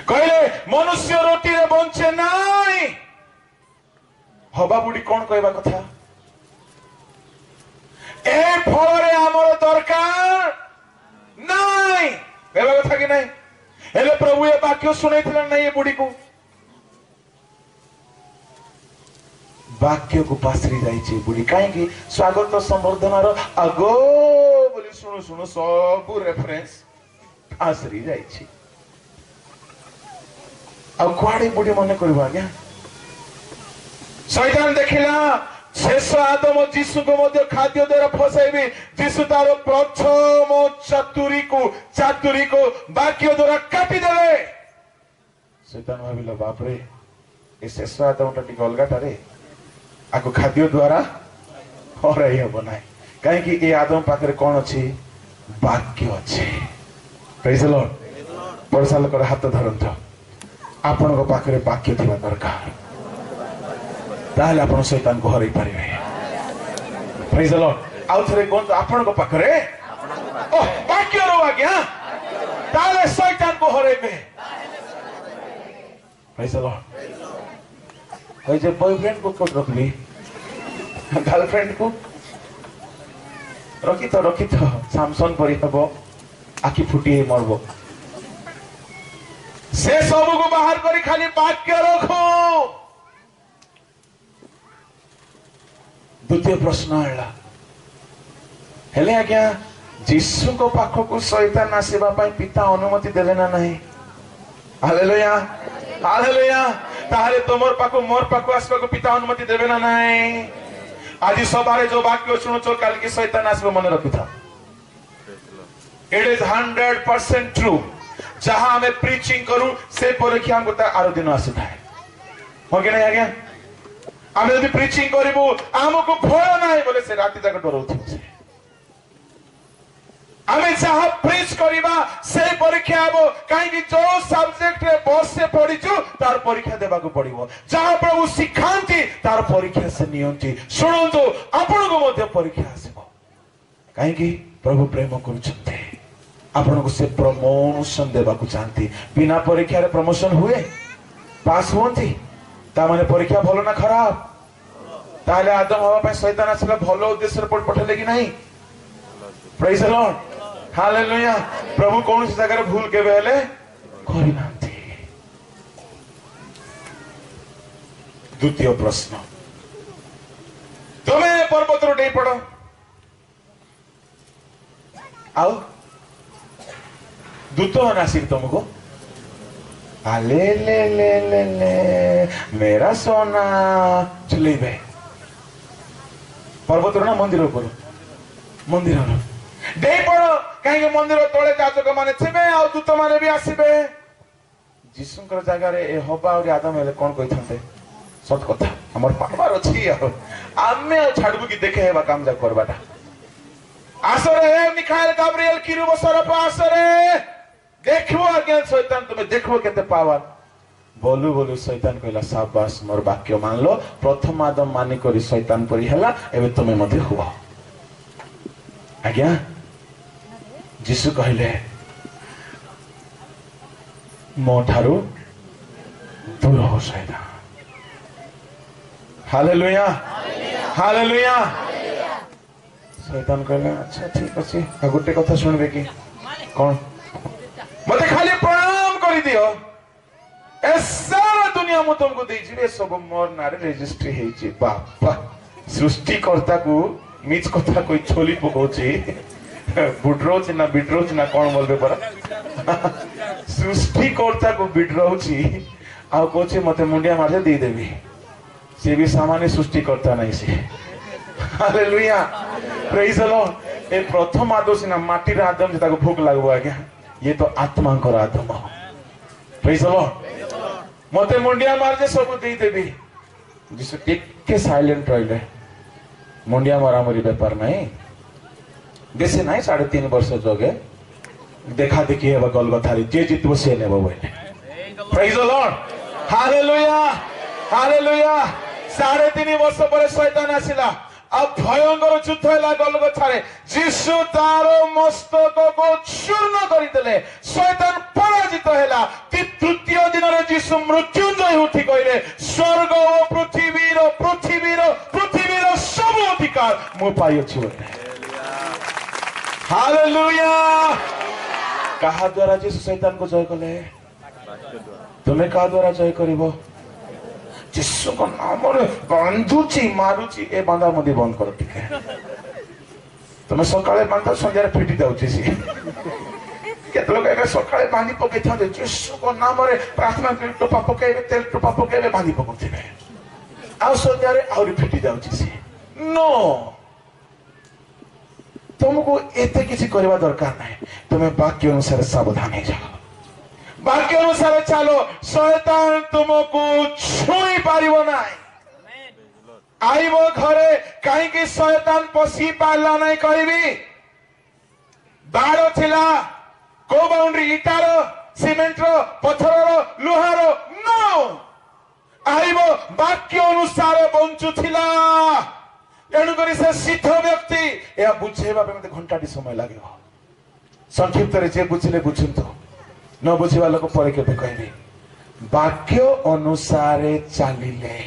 A: कहले मनुष्य रोटी रे बंचे नाई हवा बुढ़ी कौन कहबा कथा ए फल रे हमर दरकार नाई कहबा कथा कि नहीं हेले प्रभु ये वाक्य सुनैथिला नहीं ये बुढ़ी को वाक्य को पासरी जाइए बुढ़ी कहीं स्वागत संवर्धन आगो बोली शुणु शुणु सब रेफरेंस पासरी जाइए कुआड़े बुढ़ी मन कर आज्ञा शैतान देखिला शेष आदम जीसु को मध्य खाद्य द्वारा फसाइबे जीसु तार प्रथम चातुरी को वाक्य द्वारा काटी देवे शैतान भाविला बाप रे ए शेष आदम टी अलगाटारे आको खाद्य द्वारा हराई हम ना कहीं ये आदम पाखे कौन अच्छी वाक्य अच्छे प्रेज द लॉर्ड पड़ोसा लोक हाथ धरत आपण पाखे वाक्य थी दरकार ताहले आपण शैतान को हराई पारे प्रेज द लॉर्ड आउ थे कहते आपण पाखे वाक्य रो आज्ञा ताहले शैतान को हराइबे प्रेज द लॉर्ड जे बॉयफ्रेंड को कौन रखली गर्लफ्रेंड को रखी तो सामसन परी हम आखि फुटी मरब से सब को बाहर करी खाली वाक्य रखो द्वितीय प्रश्न हेले आज्ञा जीसु को पाख को शैतान आसवा पिता अनुमति देले ना नहीं हालेलुया हालेलुया ताहले तुमर पाखो मोर पाखो आसवा को पिता अनुमति देवे ना नहीं आज सबारे जो वाक्य शुणुचो काल की शैतान आसवा मन रखी था इट इज 100% ट्रू जहां हमें प्रीचिंग करू से परीक्षा हमको आरो दिन आसी थाए हो के नहीं आज्ञा आमे यदि प्रीचिंग करिबो हमको भय नाही बोले से राति जाक डरौथि से आमे जहां प्रीच करिबा से परीक्षा आबो काई जो सब्जेक्ट रे बसे पढिचु तार परीक्षा देबाको पड़िबो जहां प्रभु सिखांती तार परीक्षा से नियंती सुनंतु आपण को मध्य परीक्षा आसीबो काई प्रभु प्रेम करूछन्ते आपण को से प्रमोशन देबाको चाहती बिना परीक्षा रे प्रमोशन हुए पास होंती ता माने परीक्षा भलो ना खराब ताले आदम हवा पे शैतान आसला भलो उद्देश्य रे पठले कि नहीं प्रेज द लॉर्ड हालेलुया प्रभु कौन सी जगह भूल के बेले करी नांती द्वितीय प्रश्न तुम्हें पर्वत रो डे पड़ो आओ दूत नासिक तुमको ले ले ले ले ले मेरा सोना चलेबे पर्वत रो ना मंदिर ऊपर मंदिर रो डे पड़ो कहीं मंदिर तले जाचक माने थे आ दूत माने भी आसबे जीसुंकर जगह रे ए हबा और आदम हेले कोन कहि थाते सत कथा हमर पावर अछि आमे छाड़बु की देखे हेबा काम जा करबाटा आसरे हे मिखाइल गाब्रिएल किरुब सरप आसरे देखबो अज्ञान शैतान तुम्हें देखबो केते पावर बोलू बोलू शैतान कहला शाबाश मोर वाक्य मान लो प्रथम आदम मानी करी शैतान परी हैला एबे तुमे मते हुआ आज्ञा जीसु कहले मो ठारू दूर हो शैतान हालेलुया हालेलुया शैतान कहले अच्छा ठीक अछि आ गुटे कथा सुनबे की कौन मते खाली प्रणाम करी दियो ए सारा दुनिया मु तुमको देछि सब मोर नारे रजिस्ट्री हेछि बापा सृष्टिकर्ता को मिच कथा कोई छोली पकोछि बुडरोच ना बिडरोच ना कौन बोलबे परा सृष्टिकर्ता को बिडरोछि आ कोछि मते मुंडिया मारे दे देबी से भी सामान्य सृष्टिकर्ता नहीं से हालेलुया प्रेज द लॉर्ड ए प्रथम आदम सिना माटी रा आदम जेता को भूख लागबो आज्ञा ये तो आत्मा को आदम प्रेज द लॉर्ड मते मुंडिया मार जे सब दे देबी जिसु टिके साइलेंट रहिले मुंडिया मारा मरी व्यापार नहीं बेसे नहीं 3.5 वर्ष जोगे देखा देखी हेबा गलगथारी जे जितबो से नेबो बोले praise the lord hallelujah hallelujah 3.5 वर्ष पर शैतान आसिला अब भयंकर युद्ध हैला गलगथारे यीशु तारो मस्तक को चूर्ण करिदेले शैतान पराजित हैला तृतीय दिन रे यीशु मृत्युंजय उठी कहले स्वर्ग और पृथ्वीर सब अधिकार मो पाई अछि बोले हालेलुया कहा द्वारा यीशु शैतान को जय कले तुम्हें कहा द्वारा जय करिवो यीशु को नाम रे बांधुची मारुची ए बांधा मधी बंद करो ठीक है तुम्हें सकाळे बांधा संध्यारे फिटी जाउची सी केते लोग एबे सकाळे बांधी पके था यीशु को नाम रे प्रार्थना कर टोपा पकेबे तेल टोपा पकेबे बांधी पकोथिबे आ संध्यारे आउरी फिटी जाउची सी नो तुमको एते किसी करबा दरकार नहीं तुम्हें वाक्य अनुसार सावधान हो जाओ वाक्य अनुसार चलो शैतान तुमको छुई पारिबो नाही आइबो घरे कहीं की शैतान पसी पाला नहीं कहबी बाड़ थिला को बाउंड्री इटार सीमेंट रो पत्थर रो लोहार नो आइबो वाक्य अनुसार बंचु थिला एणु करी से सिद्ध व्यक्ति या बुझेबा पे मते घंटाटी समय लागिबो संक्षिप्त रे जे बुझिले बुझंतो न बुझिबा लोक परे केबे कहबी वाक्य अनुसार चलिले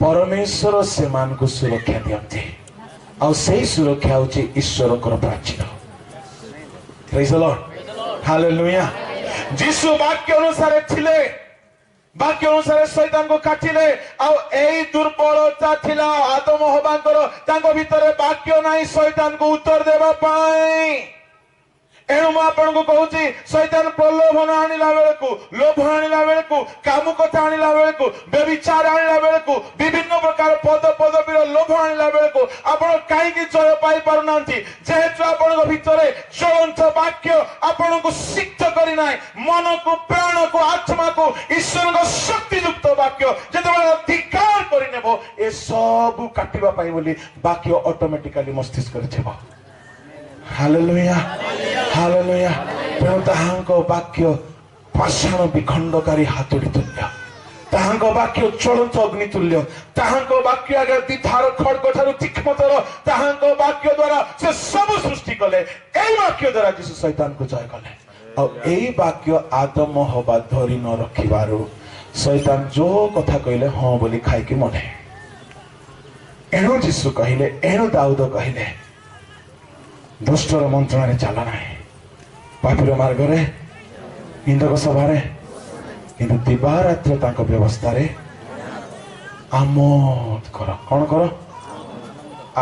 A: परमेश्वर से मान को सुरक्षा दियंते आ सेही सुरक्षा होची ईश्वर को प्राचीन प्रेज द लॉर्ड हालेलुया यीशु वाक्य अनुसार थिले वाक्य अनुसार शैतान को काटिले आ एई दुर्बलता थिला आदम हवांकर तांको भितरे वाक्य नाही शैतान को उत्तर देबा पाई एणु मु आपन को कहूची शैतान प्रलोभन आनिला बेलकू लोभ आनिला बेलकू काम कथा आनिला बेलकू व्यभिचार आनिला बेलकू विभिन्न प्रकार पद पदवीर लोभ आनिला बेलकू आपण काई की जय पाई पारुनांती जेहेतु आपण को भितरे ज्वलंत वाक्य आपण को सिक्त करी नाही मन को प्राण को आत्मा को ईश्वर को शक्ति युक्त वाक्य जेतेबेले अधिकार करि नेबो ए सब काटिबा पाई बोली वाक्य ऑटोमेटिकली मस्तिष्क रे जेबो हालेलुया हालेलुया तेणु ताहांको वाक्य पाषाण विखंडकारी हातुड़ी तुल्य ताहांको वाक्य ज्वलंत अग्नि तुल्य ताहांको वाक्य आगे दिधार खड्ग ठारू तीक्ष्णतर ताहांको वाक्य द्वारा से सब सृष्टि कले एई वाक्य द्वारा यीशु शैतान को जय कले और एई वाक्य आदम हवा धरी न रखिबारु शैतान जो कथा कहले हां बोली खाई के मने एणु यीशु कहले एणु दाऊद कहले दुष्टर मंत्रणा रे चला नाही पापीर मार्ग रे इंद्रक सभा रे किंतु दिवारात्र तांको व्यवस्था रे आमोद करो कौन करो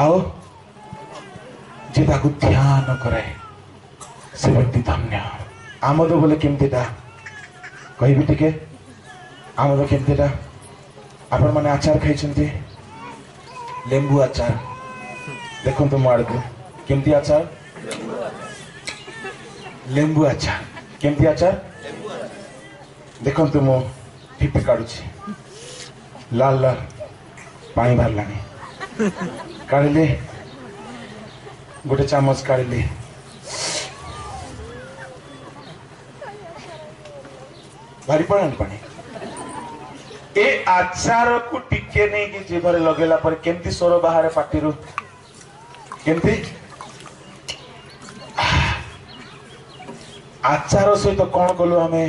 A: आओ जे ताकू ध्यान करे से व्यक्ति धन्य आमोद बोले केमतीटा कहबी टिके आमोद केमतीटा आपण माने आचार खाइछंती लेंबू आचार देखो तो मार को केमती आचार लेंबू आचार केमती आचार देखो तो मो टिपे काढुची लाल लाल पानी भरलानी काढले गोटे चामच काढले भारी पड़ानी पानी ए आचार को टिके नहीं कि जीभरे लगेला पर केमती स्वर बाहर पाटिरु केमती आचार सहित कौन कलु आमे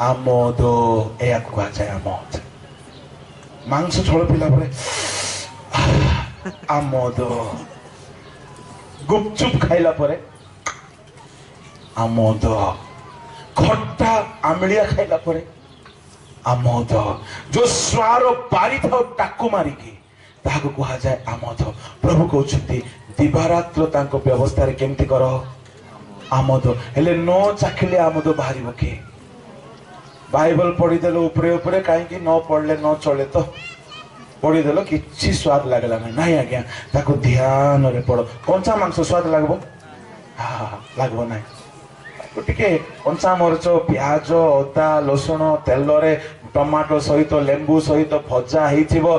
A: आमोद या कह जाए आमोद मांस झोल पिला परे आमोद गुपचुप खाइला परे आमोद खट्टा आमलिया खाइला परे आमोद जो स्वार बारी था टाकू मारिकी ताको कहा जाए आमोद प्रभु कहते दिवारात्र तांको व्यवस्था रे केमती करो आमोद हेले नो चाखिले आमोद बाहरी बके बाइबल पढ़ी देलो ऊपरे ऊपरे काहे कि न पढ़ले न चले तो पढ़ी देलो किछि स्वाद लागला नहीं आज्ञा ताको ध्यान रे पढ़ो कंचा मांस स्वाद लागबो हां लागबो नहीं टिके कंचा मरच प्याज अदा लसुण तेल रे टमाटो सहित लेंबू सहित भजा हेइथिबो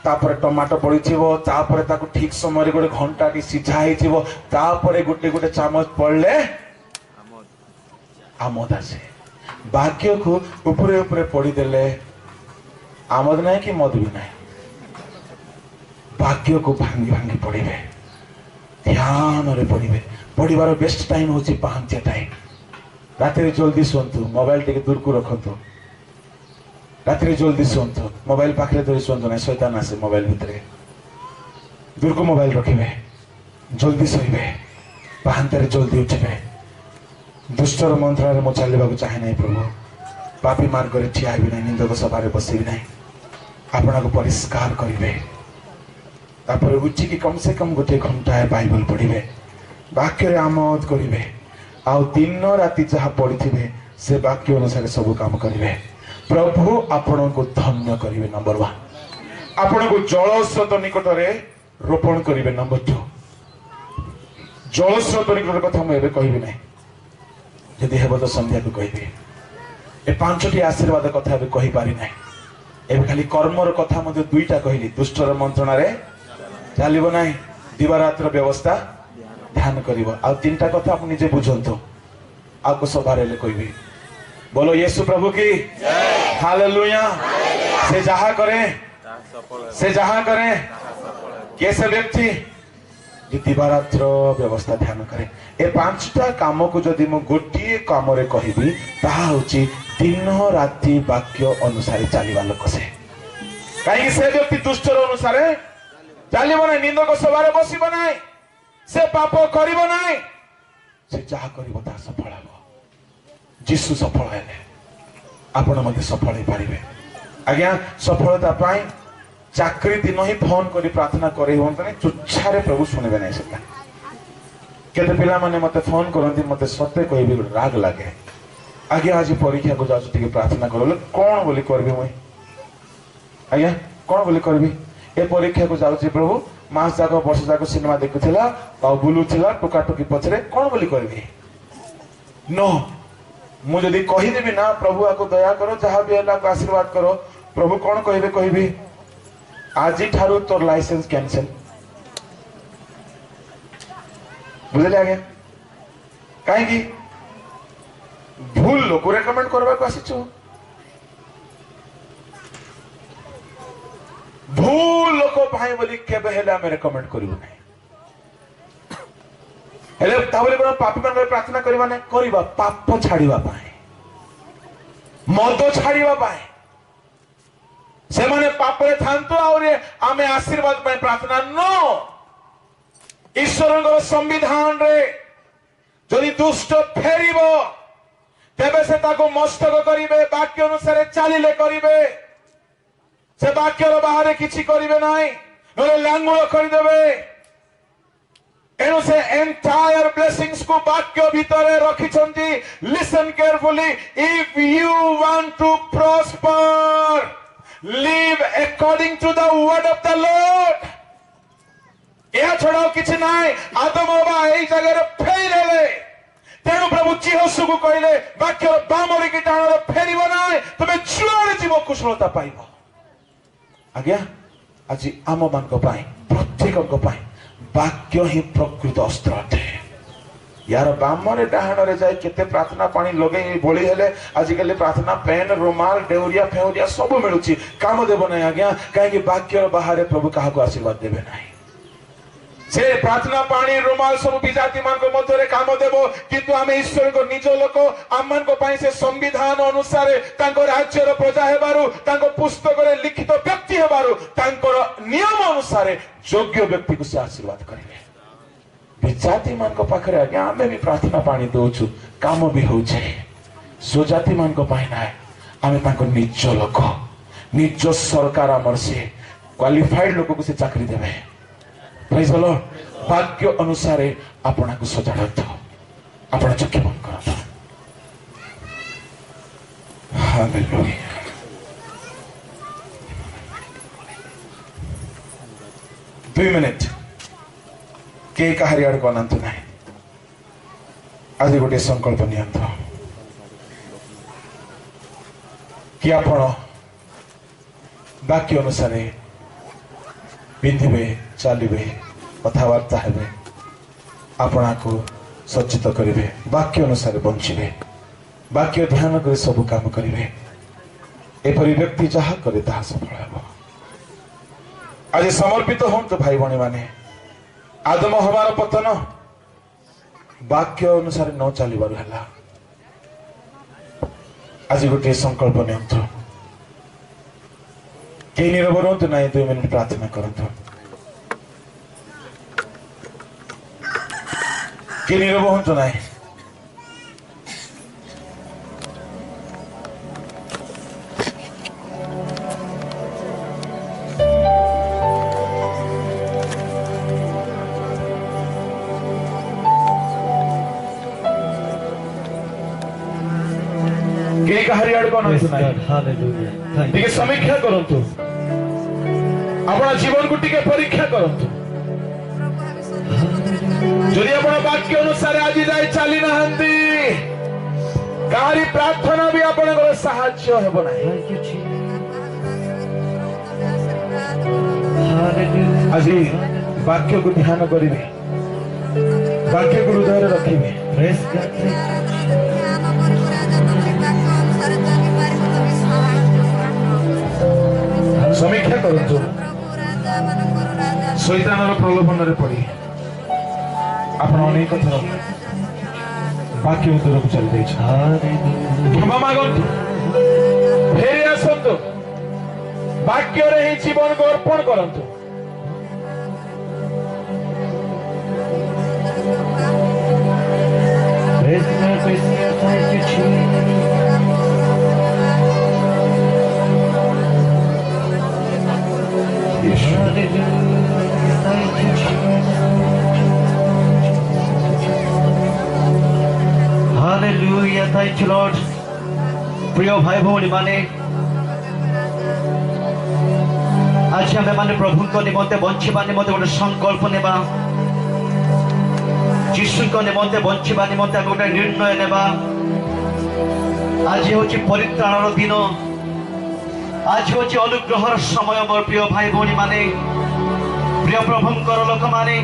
A: तापर टमाटो पड़िथिबो तापर ताको ठीक समय रे गोटे घंटा टी सिझा हेइथिबो तापर गोटे गोटे चामच पड़ले आमोद आसे भाग्य को ऊपरे ऊपरे पड़ी देले आमोद नहीं कि मद भी नहीं भाग्य को भांगी भांगी पड़िबे ध्यान रे पड़िबे पढ़िबार बेस्ट टाइम होची पांचटा टाइम रात्रि जल्दी शुंतु मोबाइल टिके दूर को रखंतु रात्रि जल्दी शुंतु मोबाइल पाखरे धरी शुंतु ना शैतान आसे मोबाइल भितरे दूर को मोबाइल रखिबे जल्दी सोइबे पांचटारे जल्दी उठिबे दुष्टर मंत्र रे मो चलिबा को चाहे नहीं प्रभु पापी मार्ग रे ठिया भी नहीं निंदक सभा रे बसी भी नहीं आपना को परिष्कार करिवे तापर उठी की कम से कम गोटे घंटा बाइबल पढ़िबे वाक्य रे आमोद करिवे आउ दिन राति जहाँ पढ़ी से वाक्य अनुसार सब काम करेंगे प्रभु आपण को धन्य करेंगे नंबर 1 आपण को जल स्रोत निकट में रोपण करेंगे नंबर 2 जल स्रोत निकट कथा मुझे कहबी ना यदि हेब तो संध्या को कहबी ए 5टी आशीर्वाद कथा कही पारि ना एबे खाली कर्मर कथा मध्य 2टा कहली दुष्टर मंत्रणा रे चलिबो नाही दिवारात्र व्यवस्था ध्यान करिवो आ 3टा कथा आप निजे बुझंतो आपको सभारे ले कहबी बोलो यीशु प्रभु की जय हालेलुया से जहा करे कैसे व्यक्ति जे दिवारात्र व्यवस्था ध्यान करे ए 5टा काम को जदि मु गोटिए काम रे कहबी ताहा होची दिन राति वाक्य अनुसार चलिबा लोक से काहे से व्यक्ति दुष्टर अनुसार चलिबो नै निंदक सभारे बसिबो नै से पाप करिबो नै से जहा करिबो ता सफल हो जीसु सफल हेले आपण मध्ये सफल हे पारिबे आज्ञा सफलता पाई चाकरी दिन ही फोन करी प्रार्थना करे होंत नै चुच्छारे प्रभु सुनबे नै सेता केते पिला माने मते फोन करंती मते सत्य कहबी राग लागे आगे आज परीक्षा को जाउ टिके प्रार्थना करले कोन बोली करबी मई आज्ञा कोन बोली करबी ए परीक्षा को जाउ प्रभु मास जाक वर्ष जाक सिनेमा देखुथिला आ बुलुथिला टुका टुकी पछरे कोन बोली करबी नो मु जदी कहि देबी ना प्रभु आको दया करो जहां भी होला को आशीर्वाद करो प्रभु कोन कहबे कहबी आज ठारू तोर लाइसेंस कैंसिल बुझले आगे काहे की भूल लोक रेकमेंड करबा को आसीछु भूल लोक भाई बोली केबे हेले हम रेकमेंड करिवो नै हेले ताबले कोन पापी मन प्रार्थना करबा नै करबा पाप छाड़ीबा पाए मद छाड़ीबा पाए से माने पाप रे थांतो और आमे आशीर्वाद पाए प्रार्थना नो ईश्वरंगर संविधान रे जदि दुष्ट फेरिबो तेबे से ताको मस्तक करिवे वाक्य अनुसार चालिले करिवे से वाक्यर बाहर किछि करिवे नाही नले लांगुल करि देबे एनु से एंटायर ब्लेसिंग्स को वाक्य भीतर रखिछंती listen carefully if you want to prosper live according to the word of the Lord या छोड़ाओ किछि नाही आदम हवा एई जगह रे फेरले तेनु प्रभु चिहसु को कहले वाक्य बामरी की टाण रे फेरिबो नाही तबे जुआरे जीव कुशलता पाइबो आज्ञा आज आम मान को पाई प्रत्येक को पाई वाक्य ही प्रकृत अस्त्र अटे यार बामरे डाहाणरे जाए केते प्रार्थना पानी लगे बोली हेले आजिकल प्रार्थना पेन रुमाल डेउरिया फेउरिया सब मिलुची काम देव ना आज्ञा कहीं वाक्य बाहर प्रभु क्या आशीर्वाद देवे ना से प्रार्थना पानी रुमाल सब विजाति मान मध्य काम देव किंतु आम ईश्वर को निज लोक आम मान से संविधान अनुसार राज्यर प्रजा हेबारु पुस्तक लिखित व्यक्ति हेबारु नियम अनुसार योग्य व्यक्ति को से आशीर्वाद करेंगे विजाति मान पाखे आज्ञा आम भी प्रार्थना पानी दौचु काम भी हो स्वजाति मान ना आम निज लोक निज सरकार आमर से क्वालिफाइड लोक को से चाकरी देवे प्रेज द लॉर्ड भाग्य अनुसार आपना को सजाड़त आपण चक्की बंद कर हालेलुया 2 मिनिट के कहारी आड़ को अनंत ना आज गोटे संकल्प नियंत कि आपण वाक्य अनुसार पिंधे चलिए कथबार्ता हे आपना को सज्जित करेंगे वाक्य अनुसार बंचे वाक्य ध्यान कर सब काम करेंगे एपरी व्यक्ति जहाँ करे ताहा सफल हो आज समर्पित हूँ तो भाई भाई माने आदम हमार पतन वाक्य अनुसार न चलबार है आज गोटे संकल्प नियंत्र कई नीरव रुहतु ना 2 मिनिट प्रार्थना करतु कि नीरव हूँ ना समीक्षा करंतु अपना जीवन को टिके परीक्षा करंतु जदि अपना वाक्य अनुसार आज जाए चली नहांती काहारी प्रार्थना भी आपण साहाय्य हेब ना आज वाक्य को ध्यान करेंगे वाक्य को हृदय रखिए समीक्षा करंतु शैतानर प्रलोभन पड़ी आपण अनेक थर वाक्य दूर को चली क्षमा मागंतु फेरी आसतु वाक्य रे ही जीवन को अर्पण करंतु
B: Hallelujah, thank you Lord. प्रिय भाई भौणी माने आज आम मैंने प्रभु को निमंते बंचवा निमंते गोटे संकल्प नेबा जीशु को निमंते बंचवा निमंते गोटे निर्णय नेबा आज हूँ परित्राण दिन आज हूँ अनुग्रहर समय मोर प्रिय भाई भौणी माने प्रिय प्रभुंकर लोक माने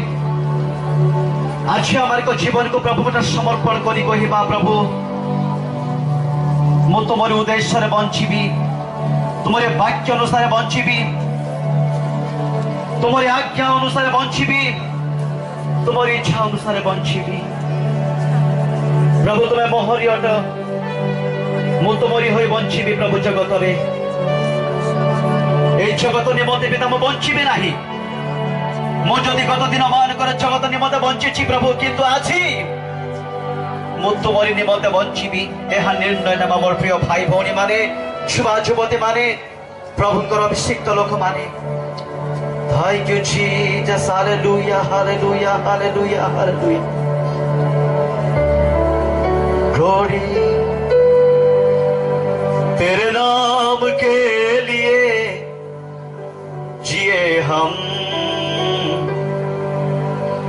B: आज आम जीवन को प्रभु को समर्पण करी कहवा प्रभु मु तुम उद्देश्य बंचीबी तुम वाक्य अनुसार बंचीबी तुम आज्ञा अनुसार बंचीबी तुम इच्छा अनुसार बंचीबी प्रभु तुम्हें मोहरी अट मु तुमरी हो बंचीबी प्रभु जगत रे ए जगत निमंते पिता मु बंचीबी नाही मु जदि गत दिन मानकर जगत निमंते बंची प्रभु किंतु आज मु तुमरी निमंते बंचीबी यह निर्णय नेबा मोर प्रिय भाई भौणी माने युवा युवती माने प्रभुंकर अभिषिक्त लोक माने thank you Jesus hallelujah hallelujah hallelujah hallelujah glory तेरे नाम के लिए जिए हम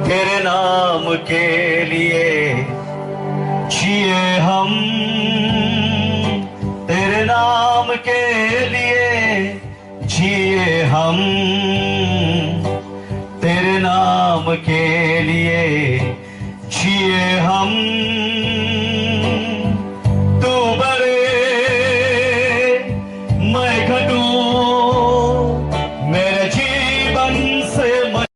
B: तेरे नाम के लिए जिए हम तेरे नाम के लिए जिए हम तेरे नाम के लिए जिए हम नाम